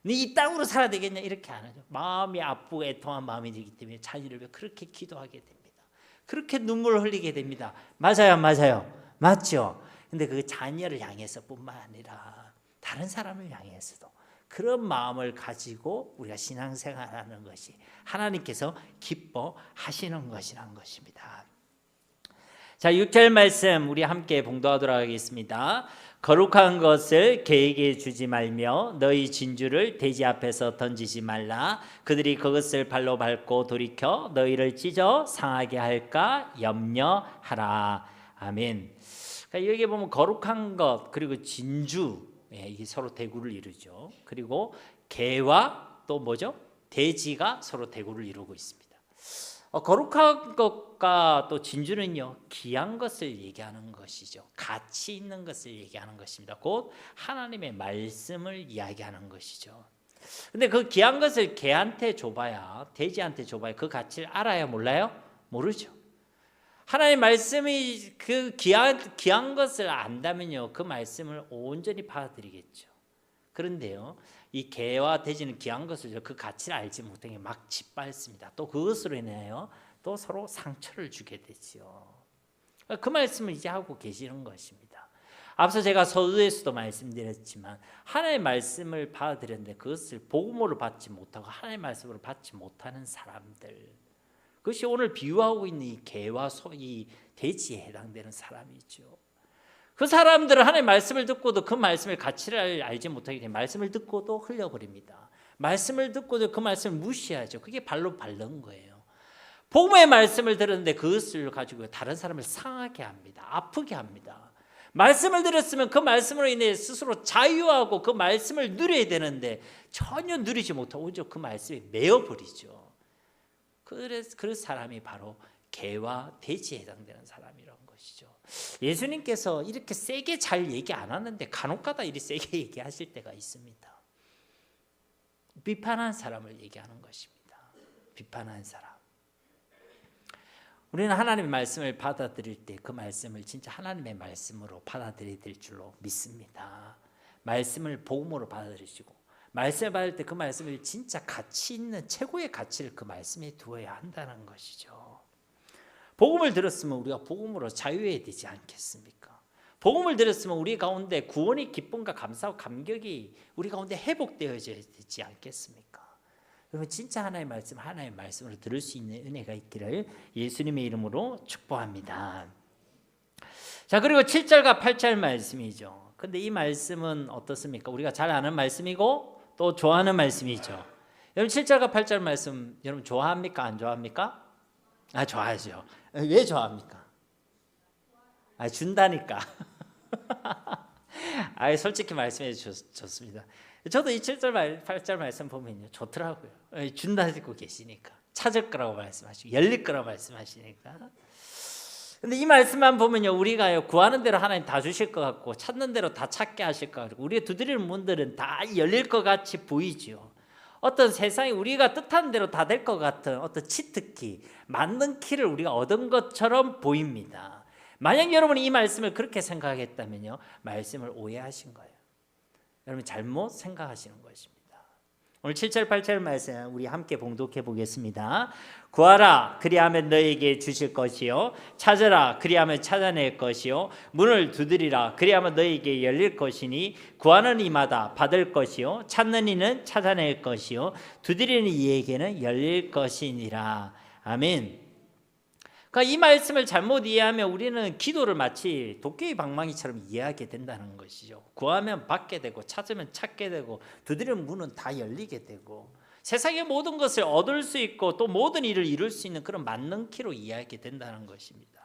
[SPEAKER 1] 네 이 땅으로 살아야 되겠냐 이렇게 안 하죠. 마음이 아프고 애통한 마음이 되기 때문에 자녀를 위해 그렇게 기도하게 됩니다. 그렇게 눈물을 흘리게 됩니다. 맞아요, 안 맞아요? 맞죠? 근데 그 자녀를 향해서뿐만 아니라 다른 사람을 향해서도 그런 마음을 가지고 우리가 신앙생활하는 것이 하나님께서 기뻐하시는 것이란 것입니다. 자, 6절 말씀 우리 함께 봉독하도록 하겠습니다. 거룩한 것을 개에게 주지 말며 너희 진주를 돼지 앞에서 던지지 말라. 그들이 그것을 발로 밟고 돌이켜 너희를 찢어 상하게 할까 염려하라. 아멘. 그러니까 여기 보면 거룩한 것 그리고 진주 이게 서로 대구를 이루죠. 그리고 개와 또 뭐죠? 돼지가 서로 대구를 이루고 있습니다. 거룩한 것과 또 진주는요 귀한 것을 얘기하는 것이죠. 가치 있는 것을 얘기하는 것입니다. 곧 하나님의 말씀을 이야기하는 것이죠. 근데 그 귀한 것을 개한테 줘봐야 돼지한테 줘봐야 그 가치를 알아야 몰라요? 모르죠. 하나님의 말씀이 그 귀한 것을 안다면요 그 말씀을 온전히 받아들이겠죠. 그런데요 이 개와 돼지는 귀한 것을 그 가치를 알지 못하게 막 짓밟습니다. 또 그것으로 인하여 또 서로 상처를 주게 되죠. 그 말씀을 이제 하고 계시는 것입니다. 앞서 제가 서두에서도 말씀드렸지만 하나님의 말씀을 받아들였는데 그것을 복음으로 받지 못하고 하나님의 말씀으로 받지 못하는 사람들, 그것이 오늘 비유하고 있는 이 개와 이 돼지에 해당되는 사람이죠. 그 사람들은 하나님의 말씀을 듣고도 그 말씀의 가치를 알지 못하기 때문에 말씀을 듣고도 흘려버립니다. 말씀을 듣고도 그 말씀을 무시하죠. 그게 발로 밟는 거예요. 복음의 말씀을 들었는데 그것을 가지고 다른 사람을 상하게 합니다. 아프게 합니다. 말씀을 들었으면 그 말씀으로 인해 스스로 자유하고 그 말씀을 누려야 되는데 전혀 누리지 못하고 오히려 그 말씀에 매어버리죠. 그래서 그 사람이 바로 개와 돼지에 해당되는 사람이라는 것이죠. 예수님께서 이렇게 세게 잘 얘기 안 하는데 간혹가다 이렇게 세게 얘기하실 때가 있습니다. 비판한 사람을 얘기하는 것입니다. 비판한 사람. 우리는 하나님의 말씀을 받아들일 때 그 말씀을 진짜 하나님의 말씀으로 받아들여야 될 줄로 믿습니다. 말씀을 복음으로 받아들이시고 말씀을 받을 때 그 말씀을 진짜 가치 있는 최고의 가치를 그 말씀에 두어야 한다는 것이죠. 복음을 들었으면 우리가 복음으로 자유해야 되지 않겠습니까? 복음을 들었으면 우리 가운데 구원의 기쁨과 감사와 감격이 우리 가운데 회복되어져야 되지 않겠습니까? 여러분 진짜 하나님의 말씀으로 들을 수 있는 은혜가 있기를 예수님의 이름으로 축복합니다. 자, 그리고 7절과 8절 말씀이죠. 근데 이 말씀은 어떻습니까? 우리가 잘 아는 말씀이고 또 좋아하는 말씀이죠. 여러분 7절과 8절 말씀 여러분 좋아합니까? 안 좋아합니까? 좋아하죠. 왜 좋아합니까? 준다니까. 솔직히 말씀해 주셨습니다. 저도 이 7절 8절 말씀 보면요 좋더라고요. 준다고 계시니까 찾을 거라고 말씀하시고 열릴 거라고 말씀하시니까. 근데 이 말씀만 보면요 우리가 구하는 대로 하나님 다 주실 것 같고 찾는 대로 다 찾게 하실 것 같고 우리가 두드리는 문들은 다 열릴 것 같이 보이죠. 어떤 세상이 우리가 뜻하는 대로 다 될 것 같은 어떤 치트키, 맞는 키를 우리가 얻은 것처럼 보입니다. 만약 여러분이 이 말씀을 그렇게 생각했다면요 말씀을 오해하신 거예요. 여러분 잘못 생각하시는 것입니다. 오늘 7절 8절 말씀 우리 함께 봉독해 보겠습니다. 구하라 그리하면 너에게 주실 것이요 찾으라 그리하면 찾아낼 것이요 문을 두드리라 그리하면 너에게 열릴 것이니 구하는 이마다 받을 것이요 찾는 이는 찾아낼 것이요 두드리는 이에게는 열릴 것이니라. 아멘. 그러니까 이 말씀을 잘못 이해하면 우리는 기도를 마치 도깨비 방망이처럼 이해하게 된다는 것이죠. 구하면 받게 되고 찾으면 찾게 되고 두드리는 문은 다 열리게 되고 세상의 모든 것을 얻을 수 있고 또 모든 일을 이룰 수 있는 그런 맞는 키로 이해하게 된다는 것입니다.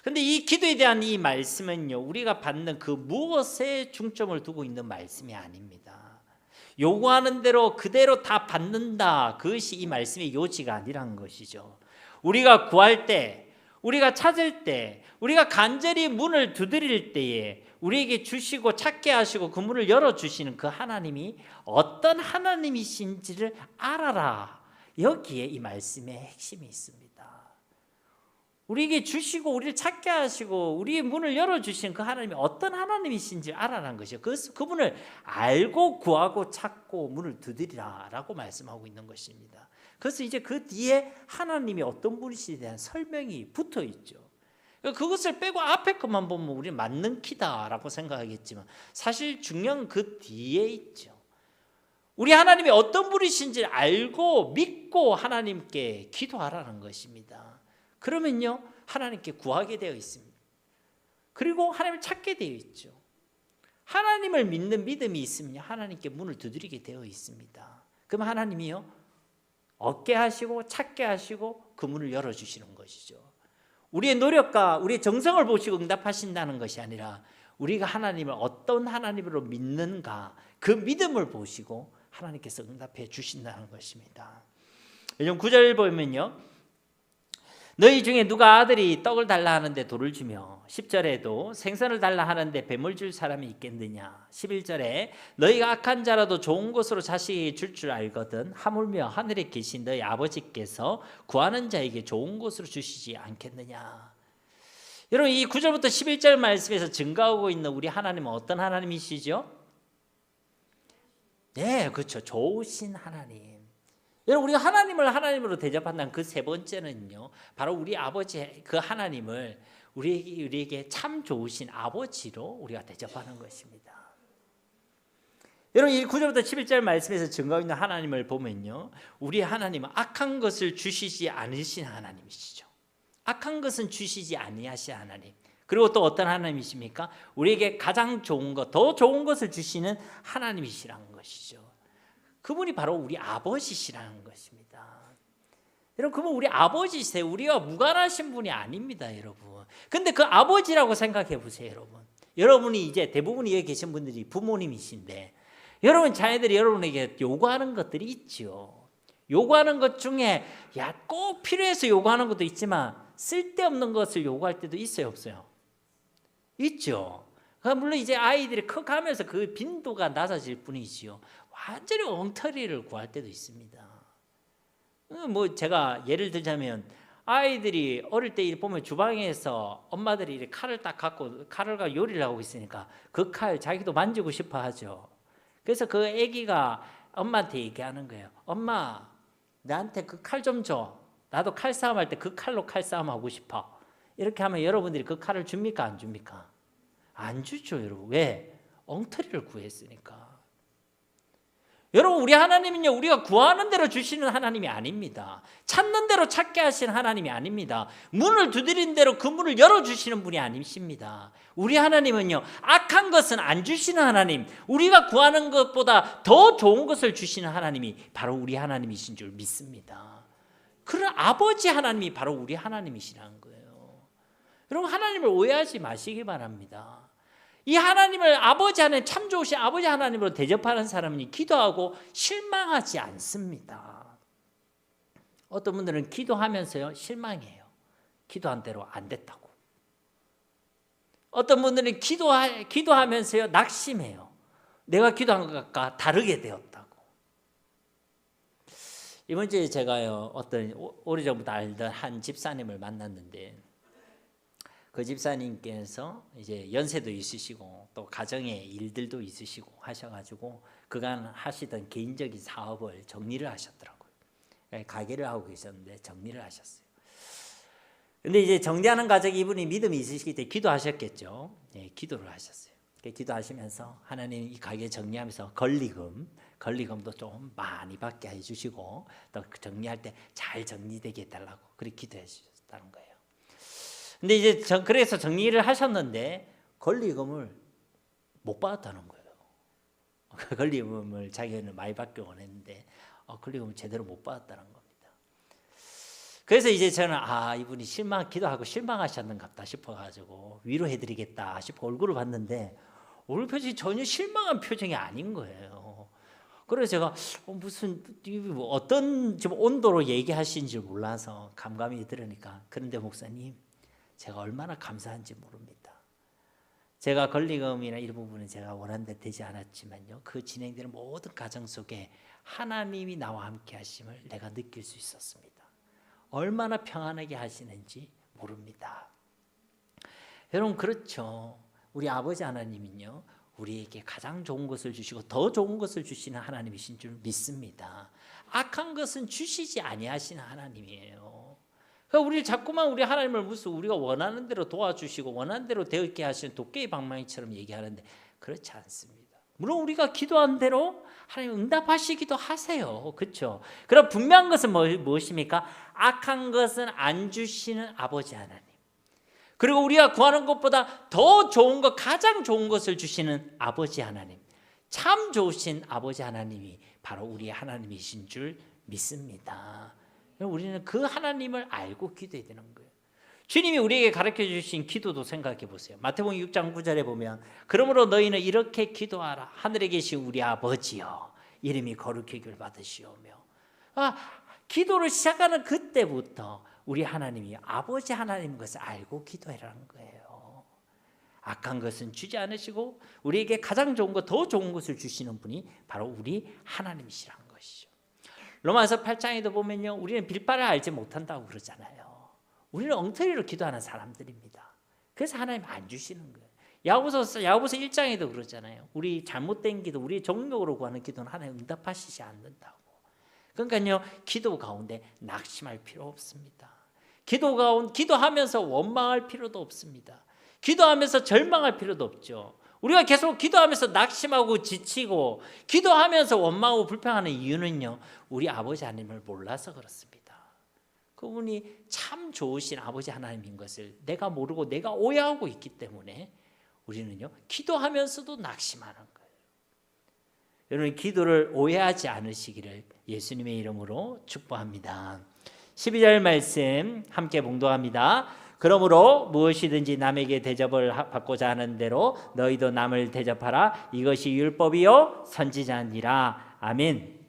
[SPEAKER 1] 그런데 이 기도에 대한 이 말씀은요 우리가 받는 그 무엇에 중점을 두고 있는 말씀이 아닙니다. 요구하는 대로 그대로 다 받는다. 그것이 이 말씀의 요지가 아니라는 것이죠. 우리가 구할 때, 우리가 찾을 때, 우리가 간절히 문을 두드릴 때에 우리에게 주시고 찾게 하시고 그 문을 열어주시는 그 하나님이 어떤 하나님이신지를 알아라. 여기에 이 말씀의 핵심이 있습니다. 우리에게 주시고 우리를 찾게 하시고 우리의 문을 열어주시는 그 하나님이 어떤 하나님이신지 알아라는 것이요. 그분을 알고 구하고 찾고 문을 두드리라 라고 말씀하고 있는 것입니다. 그래서 이제 그 뒤에 하나님이 어떤 분이신지에 대한 설명이 붙어 있죠. 그것을 빼고 앞에 것만 보면 우리는 맞는 키다라고 생각하겠지만 사실 중요한 그 뒤에 있죠. 우리 하나님이 어떤 분이신지 알고 믿고 하나님께 기도하라는 것입니다. 그러면요 하나님께 구하게 되어 있습니다. 그리고 하나님을 찾게 되어 있죠. 하나님을 믿는 믿음이 있으면 하나님께 문을 두드리게 되어 있습니다. 그럼 하나님이요 얻게 하시고 찾게 하시고 그 문을 열어주시는 것이죠. 우리의 노력과 우리의 정성을 보시고 응답하신다는 것이 아니라 우리가 하나님을 어떤 하나님으로 믿는가 그 믿음을 보시고 하나님께서 응답해 주신다는 것입니다. 요즘 9절 보면요 너희 중에 누가 아들이 떡을 달라 하는데 돌을 주며 10절에도 생선을 달라 하는데 뱀을 줄 사람이 있겠느냐 11절에 너희가 악한 자라도 좋은 것으로 자식이 줄 줄 알거든 하물며 하늘에 계신 너희 아버지께서 구하는 자에게 좋은 것으로 주시지 않겠느냐. 여러분 이 9절부터 11절 말씀에서 증가하고 있는 우리 하나님은 어떤 하나님이시죠? 네 그렇죠. 좋으신 하나님. 여러분 우리가 하나님을 하나님으로 대접한다는 그 세 번째는요 바로 우리 아버지 그 하나님을 우리에게 참 좋으신 아버지로 우리가 대접하는 것입니다. 여러분 이 9절부터 11절 말씀에서 증거하고 있는 하나님을 보면요 우리 하나님은 악한 것을 주시지 않으신 하나님이시죠. 악한 것은 주시지 아니하신 하나님. 그리고 또 어떤 하나님이십니까? 우리에게 가장 좋은 것, 더 좋은 것을 주시는 하나님이시라는 것이죠. 그분이 바로 우리 아버지시라는 것입니다. 여러분 그분 우리 아버지세요. 우리와 무관하신 분이 아닙니다 여러분. 근데 그 아버지라고 생각해 보세요 여러분. 여러분이 이제 대부분이 여기 계신 분들이 부모님이신데 여러분 자녀들이 여러분에게 요구하는 것들이 있죠. 요구하는 것 중에 꼭 필요해서 요구하는 것도 있지만 쓸데없는 것을 요구할 때도 있어요 없어요? 있죠. 물론 이제 아이들이 커가면서 그 빈도가 낮아질 뿐이지요. 완전히 엉터리를 구할 때도 있습니다. 뭐 제가 예를 들자면 아이들이 어릴 때 보면 주방에서 엄마들이 이렇게 칼을 딱 갖고 칼을 요리를 하고 있으니까 그 칼 자기도 만지고 싶어 하죠. 그래서 그 아기가 엄마한테 얘기하는 거예요. 엄마 나한테 그 칼 좀 줘. 나도 칼싸움 할 때 그 칼로 칼싸움 하고 싶어. 이렇게 하면 여러분들이 그 칼을 줍니까 안 줍니까? 안 주죠 여러분. 왜? 엉터리를 구했으니까. 여러분 우리 하나님은요 우리가 구하는 대로 주시는 하나님이 아닙니다. 찾는 대로 찾게 하시는 하나님이 아닙니다. 문을 두드린 대로 그 문을 열어주시는 분이 아니십니다. 우리 하나님은요 악한 것은 안 주시는 하나님, 우리가 구하는 것보다 더 좋은 것을 주시는 하나님이 바로 우리 하나님이신 줄 믿습니다. 그런 아버지 하나님이 바로 우리 하나님이시라는 거예요. 여러분 하나님을 오해하지 마시기 바랍니다. 이 하나님을 아버지 하나님 참 좋으신 아버지 하나님으로 대접하는 사람이 기도하고 실망하지 않습니다. 어떤 분들은 기도하면서요 실망해요. 기도한 대로 안 됐다고. 어떤 분들은 기도하면서요 낙심해요. 내가 기도한 것과 다르게 되었다고. 이번 주에 제가요 어떤 오래전부터 알던 한 집사님을 만났는데 그 집사님께서 이제 연세도 있으시고 또 가정의 일들도 있으시고 하셔가지고 그간 하시던 개인적인 사업을 정리를 하셨더라고요. 가게를 하고 계셨는데 정리를 하셨어요. 근데 이제 정리하는 과정에 이분이 믿음이 있으시기 때문에 기도하셨겠죠. 네, 기도를 하셨어요. 기도하시면서 하나님 이 가게 정리하면서 권리금도 좀 많이 받게 해주시고 또 정리할 때 잘 정리되게 해달라고 그렇게 기도해 주셨다는 거예요. 근데 이제 그래서 정리를 하셨는데 권리금을 못 받았다는 거예요. 권리금을 자기는 많이 받기 원했는데 권리금을 제대로 못 받았다는 겁니다. 그래서 이제 저는 이분이 기도하고 실망하셨는가 보다 싶어가지고 위로해드리겠다 싶어 얼굴을 봤는데 얼굴 표정이 전혀 실망한 표정이 아닌 거예요. 그래서 제가 무슨 어떤 좀 온도로 얘기하신지 몰라서 감감이 들으니까, 그런데 목사님, 제가 얼마나 감사한지 모릅니다. 제가 권리금이나 이 부분은 제가 원하는 데 되지 않았지만요, 그 진행되는 모든 과정 속에 하나님이 나와 함께 하심을 내가 느낄 수 있었습니다. 얼마나 평안하게 하시는지 모릅니다. 여러분, 그렇죠. 우리 아버지 하나님은요, 우리에게 가장 좋은 것을 주시고 더 좋은 것을 주시는 하나님이신 줄 믿습니다. 악한 것은 주시지 아니하시는 하나님이에요. 그러니까 우리 자꾸만 우리 하나님을 무슨 우리가 원하는 대로 도와주시고 원하는 대로 되게 하시는 도깨비 방망이처럼 얘기하는데, 그렇지 않습니다. 물론 우리가 기도한 대로 하나님 응답하시기도 하세요. 그렇죠? 그럼 분명한 것은 무엇입니까? 악한 것은 안 주시는 아버지 하나님, 그리고 우리가 구하는 것보다 더 좋은 것, 가장 좋은 것을 주시는 아버지 하나님, 참 좋으신 아버지 하나님이 바로 우리의 하나님이신 줄 믿습니다. 우리는 그 하나님을 알고 기도해야 되는 거예요. 주님이 우리에게 가르쳐 주신 기도도 생각해 보세요. 마태복음 6장 9절에 보면, 그러므로 너희는 이렇게 기도하라. 하늘에 계신 우리 아버지여, 이름이 거룩하길 받으시오며. 기도를 시작하는 그때부터 우리 하나님이 아버지 하나님인 것을 알고 기도해라는 거예요. 악한 것은 주지 않으시고 우리에게 가장 좋은 것, 더 좋은 것을 주시는 분이 바로 우리 하나님이시라는 것이죠. 로마서 8장에도 보면요, 우리는 빌바를 알지 못한다고 그러잖아요. 우리는 엉터리로 기도하는 사람들입니다. 그래서 하나님 안 주시는 거예요. 야고보서 1장에도 그러잖아요. 우리 잘못된 기도, 우리 정욕으로 구하는 기도는 하나님 응답하시지 않는다고. 그러니까요, 기도 가운데 낙심할 필요 없습니다. 기도하면서 원망할 필요도 없습니다. 기도하면서 절망할 필요도 없죠. 우리가 계속 기도하면서 낙심하고 지치고 기도하면서 원망하고 불평하는 이유는요, 우리 아버지 하나님을 몰라서 그렇습니다. 그분이 참 좋으신 아버지 하나님인 것을 내가 모르고 내가 오해하고 있기 때문에 우리는요, 기도하면서도 낙심하는 거예요. 여러분, 기도를 오해하지 않으시기를 예수님의 이름으로 축복합니다. 12절 말씀 함께 봉독합니다. 그러므로 무엇이든지 남에게 대접을 받고자 하는 대로 너희도 남을 대접하라. 이것이 율법이요 선지자니라. 아멘.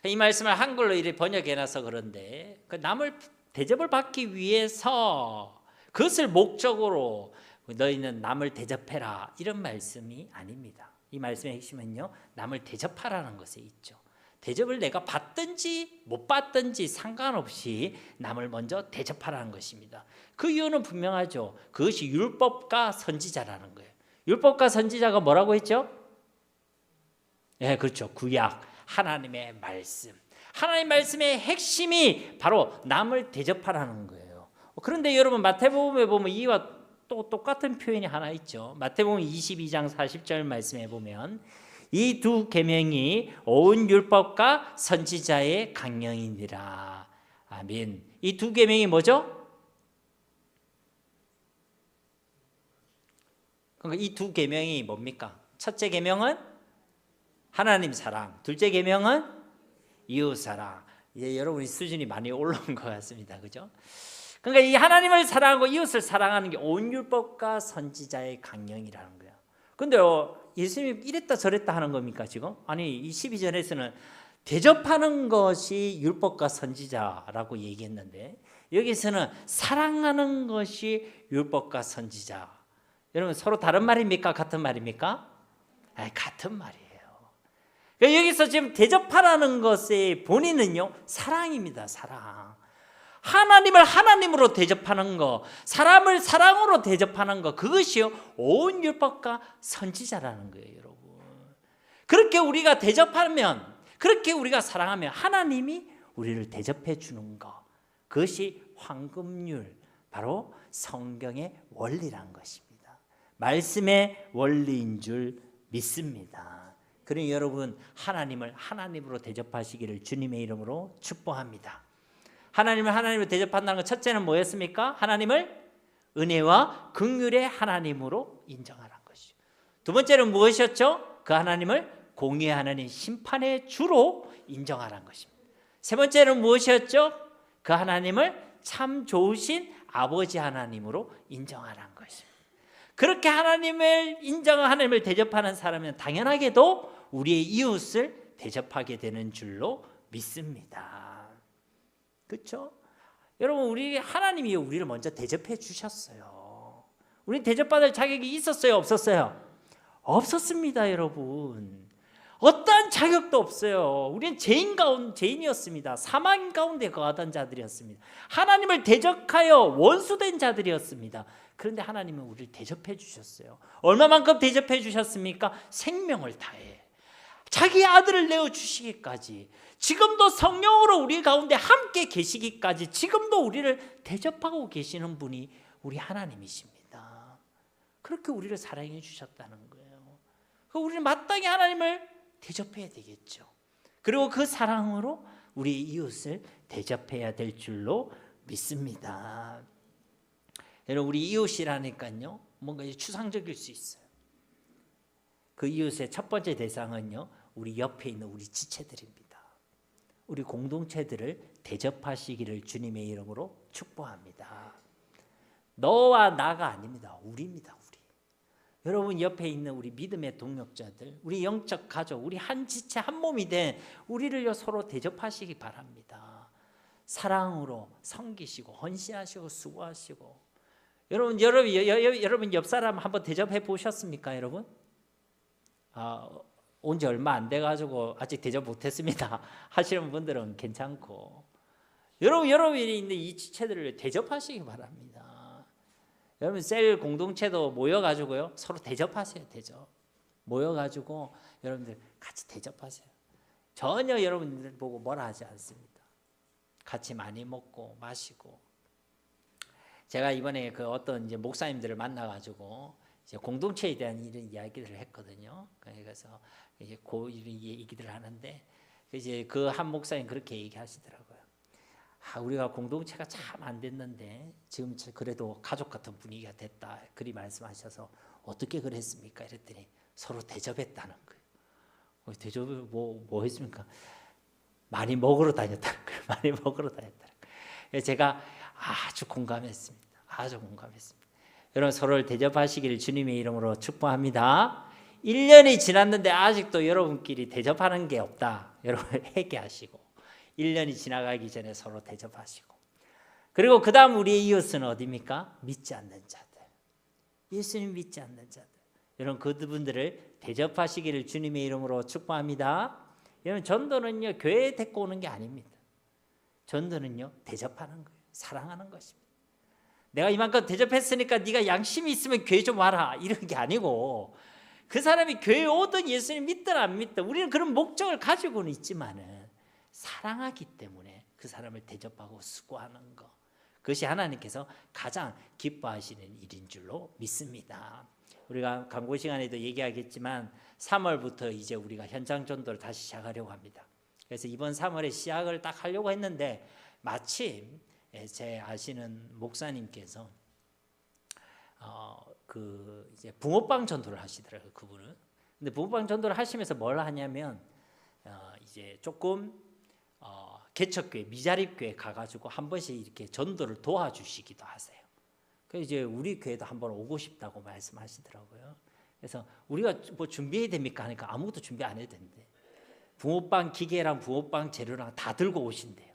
[SPEAKER 1] 이 말씀을 한글로 이렇게 번역해놔서 그런데, 남을 대접을 받기 위해서 그것을 목적으로 너희는 남을 대접해라, 이런 말씀이 아닙니다. 이 말씀의 핵심은요, 남을 대접하라는 것에 있죠. 대접을 내가 받든지 못 받든지 상관없이 남을 먼저 대접하라는 것입니다. 그 이유는 분명하죠. 그것이 율법과 선지자라는 거예요. 율법과 선지자가 뭐라고 했죠? 네, 그렇죠. 구약, 하나님의 말씀. 하나님의 말씀의 핵심이 바로 남을 대접하라는 거예요. 그런데 여러분, 마태복음에 보면 이와 또 똑같은 표현이 하나 있죠. 마태복음 22장 40절 말씀에 보면, 이 두 계명이 온 율법과 선지자의 강령이니라. 아멘. 이 두 계명이 뭐죠? 그러니까 이 두 계명이 뭡니까? 첫째 계명은 하나님 사랑, 둘째 계명은 이웃 사랑. 이제 여러분이 수준이 많이 올라온 것 같습니다. 그죠? 그러니까 이 하나님을 사랑하고 이웃을 사랑하는 게 온 율법과 선지자의 강령이라는 거예요. 근데 예수님이 이랬다 저랬다 하는 겁니까 지금? 아니, 이 12절에서는 대접하는 것이 율법과 선지자라고 얘기했는데, 여기서는 사랑하는 것이 율법과 선지자. 여러분, 서로 다른 말입니까? 같은 말입니까? 아니, 같은 말이에요. 그러니까 여기서 지금 대접하라는 것의 본인은요, 사랑입니다. 사랑. 하나님을 하나님으로 대접하는 거, 사람을 사랑으로 대접하는 거, 그것이요 온 율법과 선지자라는 거예요. 여러분, 그렇게 우리가 대접하면, 그렇게 우리가 사랑하면 하나님이 우리를 대접해 주는 거, 그것이 황금률, 바로 성경의 원리란 것입니다. 말씀의 원리인 줄 믿습니다. 그러니 여러분, 하나님을 하나님으로 대접하시기를 주님의 이름으로 축복합니다. 하나님을 하나님으로 대접한다는 것, 첫째는 뭐였습니까? 하나님을 은혜와 긍휼의 하나님으로 인정하라는 것이죠. 두 번째는 무엇이었죠? 그 하나님을 공의의 하나님, 심판의 주로 인정하라는 것입니다. 세 번째는 무엇이었죠? 그 하나님을 참 좋으신 아버지 하나님으로 인정하라는 것입니다. 그렇게 하나님을 인정하는, 하나님을 대접하는 사람은 당연하게도 우리의 이웃을 대접하게 되는 줄로 믿습니다. 그렇죠? 여러분, 우리 하나님이 우리를 먼저 대접해 주셨어요. 우리 대접받을 자격이 있었어요, 없었어요? 없었습니다, 여러분. 어떠한 자격도 없어요. 우리는 죄인이었습니다. 사망 가운데 거하던 자들이었습니다. 하나님을 대적하여 원수된 자들이었습니다. 그런데 하나님은 우리를 대접해 주셨어요. 얼마만큼 대접해 주셨습니까? 생명을 다해 자기 아들을 내어주시기까지, 지금도 성령으로 우리 가운데 함께 계시기까지, 지금도 우리를 대접하고 계시는 분이 우리 하나님이십니다. 그렇게 우리를 사랑해 주셨다는 거예요. 우리는 마땅히 하나님을 대접해야 되겠죠. 그리고 그 사랑으로 우리 이웃을 대접해야 될 줄로 믿습니다. 여러분, 우리 이웃이라니까요, 뭔가 추상적일 수 있어요. 그 이웃의 첫 번째 대상은요, 우리 옆에 있는 우리 지체들입니다. 우리 공동체들을 대접하시기를 주님의 이름으로 축복합니다. 너와 나가 아닙니다. 우리입니다. 우리. 여러분, 옆에 있는 우리 믿음의 동역자들, 우리 영적 가족, 우리 한 지체 한 몸이 된 우리를 서로 대접하시기 바랍니다. 사랑으로 섬기시고 헌신하시고 수고하시고. 여러분 옆 사람 한번 대접해 보셨습니까, 여러분? 온 지 얼마 안 돼가지고 아직 대접 못했습니다 하시는 분들은 괜찮고, 여러분이 있는 이 지체들을 대접하시기 바랍니다. 여러분, 셀 공동체도 모여가지고요, 서로 대접하세요. 대접 모여가지고 여러분들 같이 대접하세요. 전혀 여러분들 보고 뭐라 하지 않습니다. 같이 많이 먹고 마시고. 제가 이번에 그 어떤 이제 목사님들을 만나가지고 이제 공동체에 대한 이런 이야기를 했거든요. 그래서 이제 얘기들을 하는데, 이제 그 한 목사님 그렇게 얘기하시더라고요. 우리가 공동체가 참 안 됐는데 지금 그래도 가족 같은 분위기가 됐다, 그리 말씀하셔서 어떻게 그랬습니까? 이랬더니 서로 대접했다는 거예요. 대접을 뭐 했습니까? 많이 먹으러 다녔다는 거예요. 많이 먹으러 다녔다는 거예요. 제가 아주 공감했습니다. 아주 공감했습니다. 여러분, 서로를 대접하시기를 주님의 이름으로 축복합니다. 1년이 지났는데 아직도 여러분끼리 대접하는 게 없다, 여러분 회개하시고 1년이 지나가기 전에 서로 대접하시고. 그리고 그 다음 우리의 이웃은 어디입니까? 믿지 않는 자들, 예수님 믿지 않는 자들. 여러분, 그분들을 대접하시기를 주님의 이름으로 축복합니다. 여러분, 전도는요, 교회에 데리고 오는 게 아닙니다. 전도는요, 대접하는 거예요. 사랑하는 것입니다. 내가 이만큼 대접했으니까 네가 양심이 있으면 교회 좀 와라, 이런 게 아니고, 그 사람이 교회 오든 예수님 믿든 안 믿든 우리는 그런 목적을 가지고는 있지만은 사랑하기 때문에 그 사람을 대접하고 수고하는 것, 그것이 하나님께서 가장 기뻐하시는 일인 줄로 믿습니다. 우리가 광고 시간에도 얘기하겠지만 3월부터 이제 우리가 현장 전도를 다시 시작하려고 합니다. 그래서 이번 3월에 시작을 딱 하려고 했는데, 마침 제 아시는 목사님께서 그 이제 붕어빵 전도를 하시더라고요, 그분은. 근데 붕어빵 전도를 하시면서 뭘 하냐면 이제 조금 개척교회, 미자립교회 가가지고 한 번씩 이렇게 전도를 도와주시기도 하세요. 그래서 이제 우리 교회도 한번 오고 싶다고 말씀하시더라고요. 그래서 우리가 뭐 준비해야 됩니까 하니까 아무것도 준비 안 해도 된대. 붕어빵 기계랑 붕어빵 재료랑 다 들고 오신대요.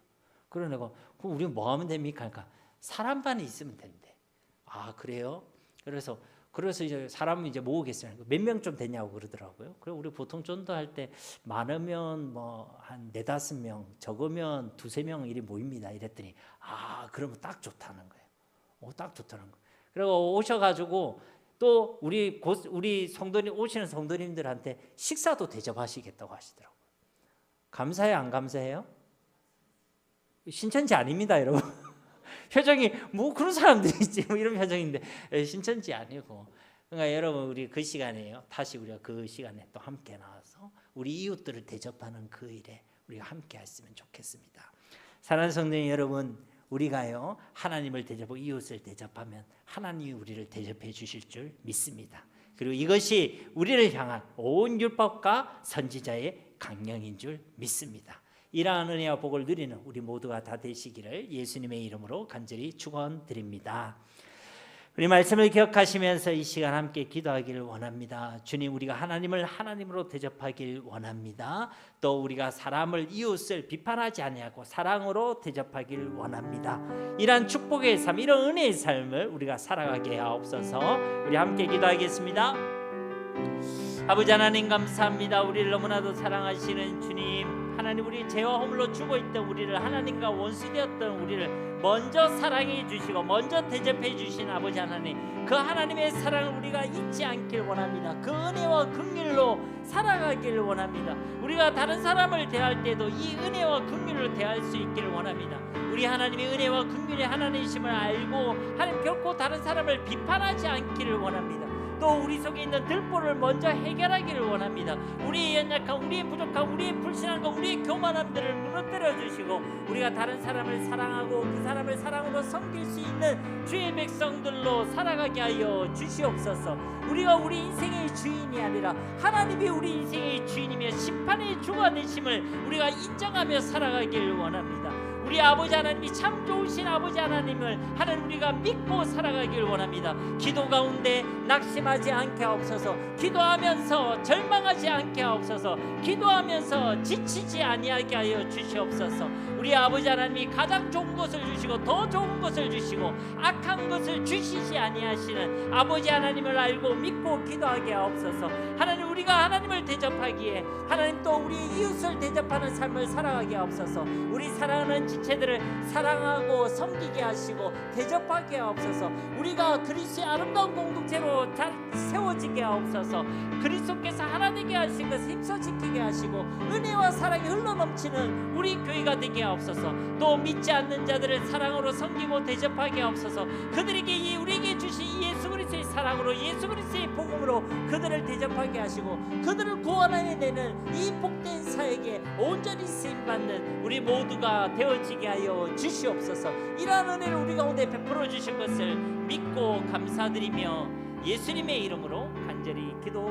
[SPEAKER 1] 그러니까 그럼 우리가 뭐 하면 됩니까 하니까 사람만 있으면 된대. 아, 그래요? 그래서 이제 사람을 이제 모으겠어요. 몇 명 좀 되냐고 그러더라고요. 그리고 우리 보통 전도할 때 많으면 뭐 한 4-5명, 적으면 2-3명 이리 모입니다. 이랬더니 그러면 딱 좋다는 거예요. 딱 좋다는 거예요. 그리고 오셔가지고 또 우리 성도님, 오시는 성도님들한테 식사도 대접하시겠다고 하시더라고요. 감사해요, 안 감사해요? 신천지 아닙니다, 여러분. 표정이 뭐 그런 사람들이 있지, 뭐 이런 표정인데 신천지 아니고. 그러니까 여러분, 우리 그 시간에요, 다시 우리가 그 시간에 또 함께 나와서 우리 이웃들을 대접하는 그 일에 우리가 함께 했으면 좋겠습니다. 사랑하는 성도님 여러분, 우리가요 하나님을 대접하고 이웃을 대접하면 하나님이 우리를 대접해 주실 줄 믿습니다. 그리고 이것이 우리를 향한 온 율법과 선지자의 강령인 줄 믿습니다. 이러한 은혜와 복을 누리는 우리 모두가 다 되시기를 예수님의 이름으로 간절히 축원드립니다. 우리 말씀을 기억하시면서 이 시간 함께 기도하기를 원합니다. 주님, 우리가 하나님을 하나님으로 대접하길 원합니다. 또 우리가 사람을, 이웃을 비판하지 아니하고 사랑으로 대접하길 원합니다. 이러한 축복의 삶, 이런 은혜의 삶을 우리가 살아가게 하옵소서. 우리 함께 기도하겠습니다. 아버지 하나님, 감사합니다. 우리를 너무나도 사랑하시는 주님, 하나님, 우리 죄와 허물로 죽어있던 우리를, 하나님과 원수되었던 우리를 먼저 사랑해 주시고 먼저 대접해 주신 아버지 하나님, 그 하나님의 사랑을 우리가 잊지 않길 원합니다. 그 은혜와 긍휼로 살아가길 원합니다. 우리가 다른 사람을 대할 때도 이 은혜와 긍휼로 대할 수 있기를 원합니다. 우리 하나님의 은혜와 긍휼의 하나님이심을 알고 하나님 결코 다른 사람을 비판하지 않기를 원합니다. 또 우리 속에 있는 들보를 먼저 해결하기를 원합니다. 우리의 연약함, 우리의 부족함, 우리의 불신함과 우리의 교만함들을 무너뜨려 주시고 우리가 다른 사람을 사랑하고 그 사람을 사랑으로 섬길 수 있는 주의 백성들로 살아가게 하여 주시옵소서. 우리가 우리 인생의 주인이 아니라 하나님이 우리 인생의 주인이며 심판의 주가 되심을 우리가 인정하며 살아가기를 원합니다. 우리 아버지 하나님이 참 좋으신 아버지 하나님을 하나님 우리가 믿고 살아가길 원합니다. 기도 가운데 낙심하지 않게 하옵소서. 기도하면서 절망하지 않게 하옵소서. 기도하면서 지치지 아니하게 하여 주시옵소서. 우리 아버지 하나님이 가장 좋은 것을 주시고 더 좋은 것을 주시고 악한 것을 주시지 아니하시는 아버지 하나님을 알고 믿고 기도하게 하옵소서. 하나님, 우리가 하나님을 대접하기에 하나님 또 우리 이웃을 대접하는 삶을 살아가게 하옵소서. 우리 사랑하는 지체들을 사랑하고 섬기게 하시고 대접하게 하옵소서. 우리가 그리스도의 아름다운 공동체로 잘 세워지게 하옵소서. 그리스도께서 하나 되게 하신 것을 힘써 지키게 하시고 은혜와 사랑이 흘러넘치는 우리 교회가 되게 하옵소서. 또 믿지 않는 자들을 사랑으로 섬기고 대접하게 하옵소서. 그들에게 우리에게 주신 예수 그리스도의 사랑으로, 예수 그리스도의 복음으로 그들을 대접하게 하시고 그들을 구원해내는 이 복된 사역에 온전히 쓰임받는 우리 모두가 되어지게 하여 주시옵소서. 이러한 은혜를 우리 가운데 베풀어 주신 것을 믿고 감사드리며 예수님의 이름으로 간절히 기도